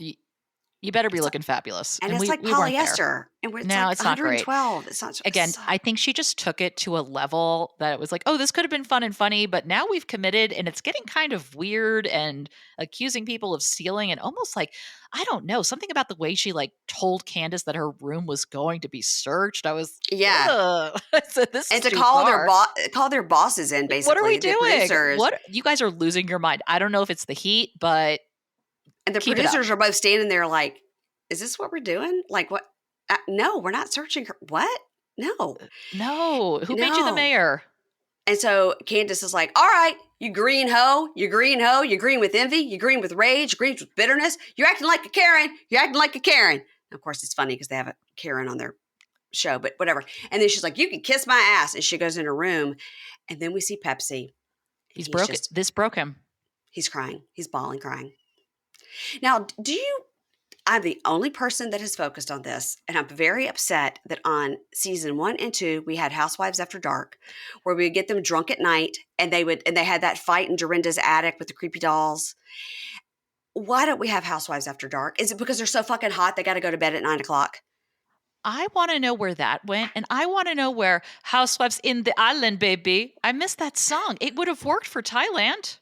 you better be looking fabulous. And it's like we weren't there. polyester. And it's No, like it's not great. 112. It's not Again, I think she just took it to a level that it was like, oh, this could have been fun and funny, but now we've committed and it's getting kind of weird and accusing people of stealing and almost like, I don't know, something about the way she like told Candiace that her room was going to be searched. I was, yeah. So this and is to too call far. their bosses in, basically. What are we the doing? Producers. What you guys are losing your mind. I don't know if it's the heat, but and the producers are both standing there like, is this what we're doing? Like what? No, we're not searching her. What? No. Who made you the mayor? And so Candiace is like, all right, you green hoe, you green with envy, you green with rage, you green with bitterness. You're acting like a Karen. You're acting like a Karen. And of course, it's funny because they have a Karen on their show, but whatever. And then she's like, you can kiss my ass. And she goes in her room. And then we see Pepsi. He's broken. This broke him. He's crying. He's bawling, crying. Now, I'm the only person that has focused on this, and I'm very upset that on season 1 and 2 we had Housewives After Dark, where we would get them drunk at night, and they had that fight in Dorinda's attic with the creepy dolls. Why don't we have Housewives After Dark? Is it because they're so fucking hot they got to go to bed at 9:00? I want to know where that went, and I want to know where Housewives in the Island, baby. I missed that song. It would have worked for Thailand.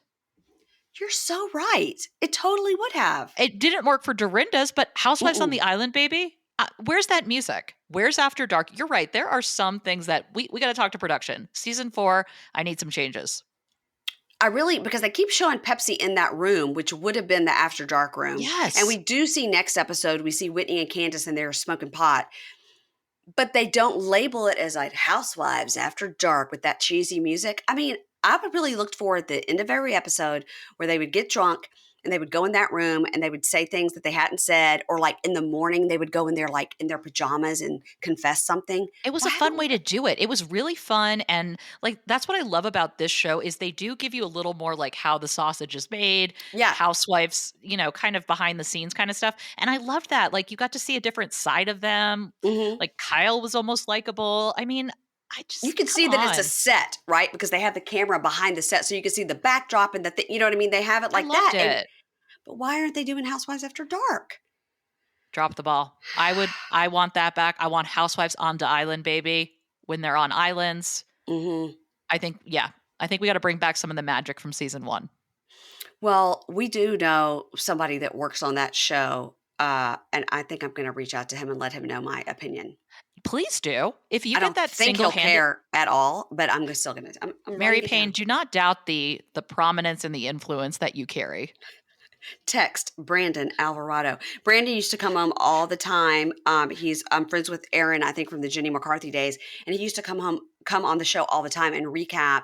You're so right. It totally would have. It didn't work for Dorinda's, but Housewives on the Island, baby? Where's that music? Where's After Dark? You're right. There are some things that we got to talk to production. Season 4, I need some changes. Because they keep showing Pepsi in that room, which would have been the After Dark room. Yes. And we do see next episode, we see Whitney and Candiace in there smoking pot. But they don't label it as like Housewives After Dark with that cheesy music. I mean, I would really look forward to the end of every episode where they would get drunk and they would go in that room and they would say things that they hadn't said, or like in the morning they would go in there like in their pajamas and confess something. It was a fun way to do it. It was really fun, and like that's what I love about this show is they do give you a little more like how the sausage is made, housewives, kind of behind the scenes kind of stuff. And I loved that. Like you got to see a different side of them. Mm-hmm. Like Kyle was almost likable. I mean, you can see that it's a set, right? Because they have the camera behind the set, so you can see the backdrop and you know what I mean? They have it like that. But why aren't they doing Housewives After Dark? Drop the ball. I want that back. I want Housewives on the Island, baby. When they're on islands. Mm-hmm. I think we got to bring back some of the magic from season 1. Well, we do know somebody that works on that show, and I think I'm gonna reach out to him and let him know my opinion. Please do. If you I get don't that think he'll single-handed care at all, but I'm still gonna I'm Mary writing it Payne, down. do not doubt the prominence and the influence that you carry. Text Brandon Alvarado. Brandon used to come home all the time. I'm friends with Aaron, I think from the Jenny McCarthy days, and he used to come on the show all the time and recap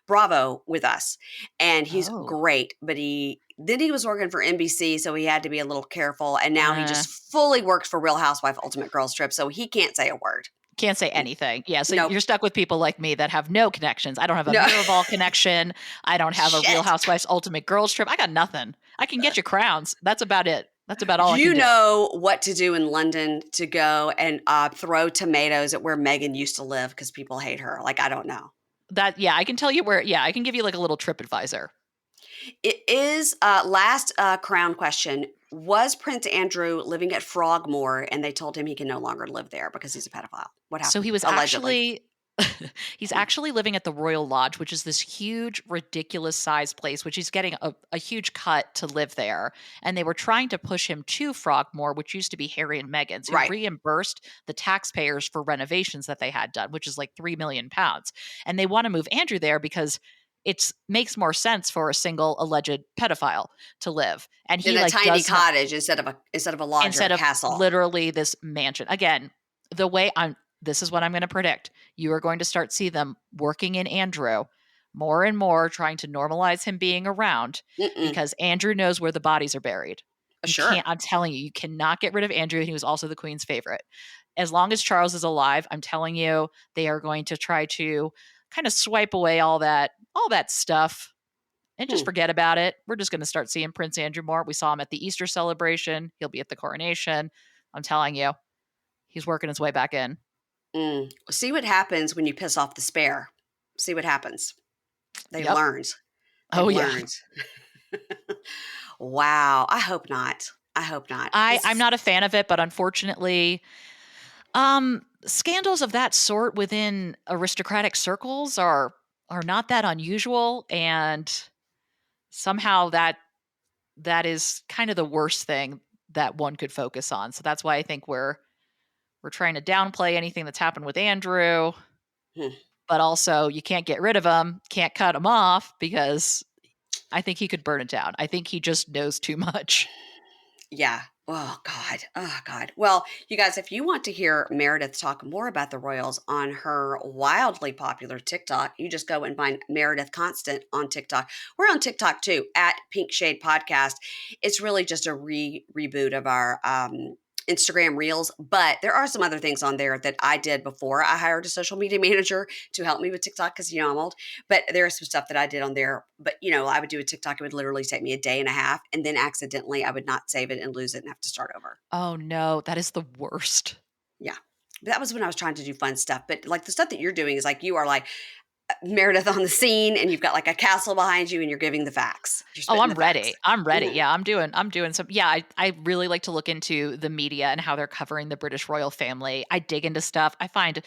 Bravo with us. And he's Oh. great, but he was working for NBC, so he had to be a little careful. And now he Uh, just fully works for Real Housewife Ultimate Girls Trip, so he can't say a word. can't say anything. Yeah, so Nope. you're stuck with people like me that have no connections. I don't have a No. Miraval connection. I don't have a Real Shit. Housewives Ultimate Girls Trip. I got nothing. I can get you crowns. That's about it. That's about all I can You do. know what to do in London to go and throw tomatoes at where Megan used to live because people hate her. Like, I don't know. I can tell you where, I can give you like a little trip advisor. It is last crown question. Was Prince Andrew living at Frogmore and they told him he can no longer live there because he's a pedophile? What So happened? he was Allegedly. actually he's actually living at the Royal Lodge, which is this huge, ridiculous sized place, which he's getting a huge cut to live there. And they were trying to push him to Frogmore, which used to be Harry and Meghan's, who Right. reimbursed the taxpayers for renovations that they had done, which is like £3 million. And they want to move Andrew there because it makes more sense for a single alleged pedophile to live. And In he a like tiny does not, cottage instead of a lodge or a instead of castle. literally this mansion. Again, the way this is what I'm going to predict. You are going to start see them working in Andrew more and more, trying to normalize him being around Mm-mm. because Andrew knows where the bodies are buried. You Sure. can't, I'm telling you, you cannot get rid of Andrew. And he was also the Queen's favorite. As long as Charles is alive, I'm telling you, they are going to try to kind of swipe away all that stuff and just Hmm. forget about it. We're just going to start seeing Prince Andrew more. We saw him at the Easter celebration. He'll be at the coronation. I'm telling you, he's working his way back in. See what happens when you piss off the spare. See what happens. They've Yep. learned. They've Oh yeah. learned. Wow. I hope not. I hope not. I'm not a fan of it, but unfortunately, scandals of that sort within aristocratic circles are not that unusual, and somehow that is kind of the worst thing that one could focus on. So that's why I think we're trying to downplay anything that's happened with Andrew, Hmm. but also you can't get rid of him, can't cut him off because I think he could burn it down. I think he just knows too much. Yeah. Oh God. Oh God. Well, you guys, if you want to hear Meredith talk more about the Royals on her wildly popular TikTok, you just go and find Meredith Constant on TikTok. We're on TikTok too at Pink Shade Podcast. It's really just a reboot of our Instagram Reels, but there are some other things on there that I did before I hired a social media manager to help me with TikTok because I'm old. But there is some stuff that I did on there. But I would do a TikTok. It would literally take me a day and a half, and then accidentally I would not save it and lose it and have to start over. Oh no, that is the worst. Yeah, that was when I was trying to do fun stuff. But like the stuff that you're doing is like you are like Meredith on the scene, and you've got like a castle behind you, and you're giving the facts. You're Oh, spitting I'm the facts. ready. I'm ready. Mhm. Yeah, I'm doing some I really like to look into the media and how they're covering the British royal family. I dig into stuff. I find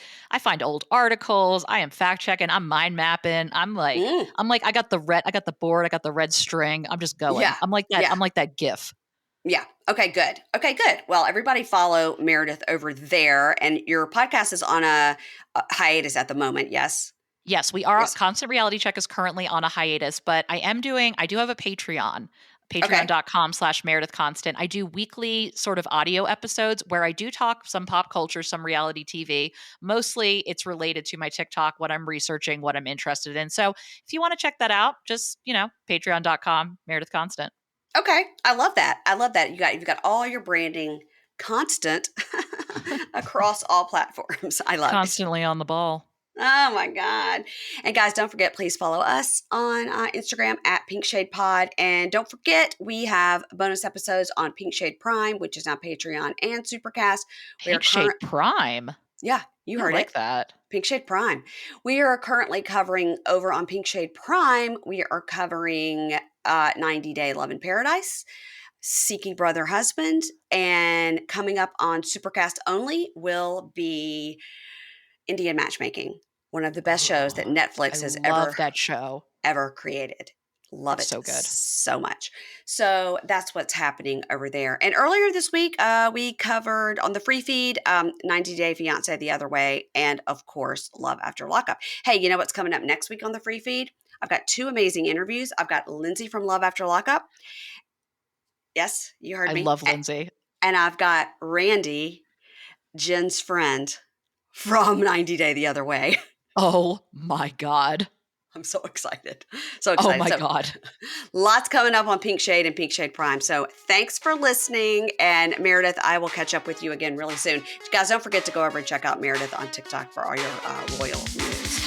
old articles. I am fact checking. I'm mind mapping. Mm. I got the board, I got the red string. I'm just going. Yeah, I'm like that. yeah. I'm like that gif. Yeah. Okay, good. Okay, good. Well, everybody follow Meredith over there. And your podcast is on a hiatus at the moment. Yes. Yes, we are. Yes. Constant Reality Check is currently on a hiatus, but I do have a Patreon, Okay. patreon.com/Meredith Constant. I do weekly sort of audio episodes where I do talk some pop culture, some reality TV. Mostly it's related to my TikTok, what I'm researching, what I'm interested in. So if you want to check that out, just, patreon.com/Meredith Constant. Okay. I love that. I love that. You've got all your branding constant across all platforms. I love it. Constantly on the ball. Oh my God. And guys, don't forget, please follow us on Instagram at Pink Shade Pod. And don't forget, we have bonus episodes on Pink Shade Prime, which is now Patreon and Supercast. We are Pink Shade Prime. yeah, you I heard like it. that. Pink Shade Prime. We are currently covering over on Pink Shade Prime. We are covering 90 Day Love in Paradise, Seeking Brother Husband, and coming up on Supercast only will be Indian matchmaking. One of the best shows that Oh, I Netflix has love that show. ever created. Love It's it so good. so much. So that's what's happening over there. And earlier this week, we covered on the free feed 90 Day Fiance the Other Way, and of course, Love After Lockup. Hey, you know what's coming up next week on the free feed? I've got 2 amazing interviews. I've got Lindsay from Love After Lockup. Yes, you heard I me. love Lindsay. And I've got Randy, Jen's friend, from 90 Day the Other Way. Oh my God. I'm so excited. So Oh excited. my So God. lots coming up on Pink Shade and Pink Shade Prime. So thanks for listening. And Meredith, I will catch up with you again really soon. Guys, don't forget to go over and check out Meredith on TikTok for all your loyal news.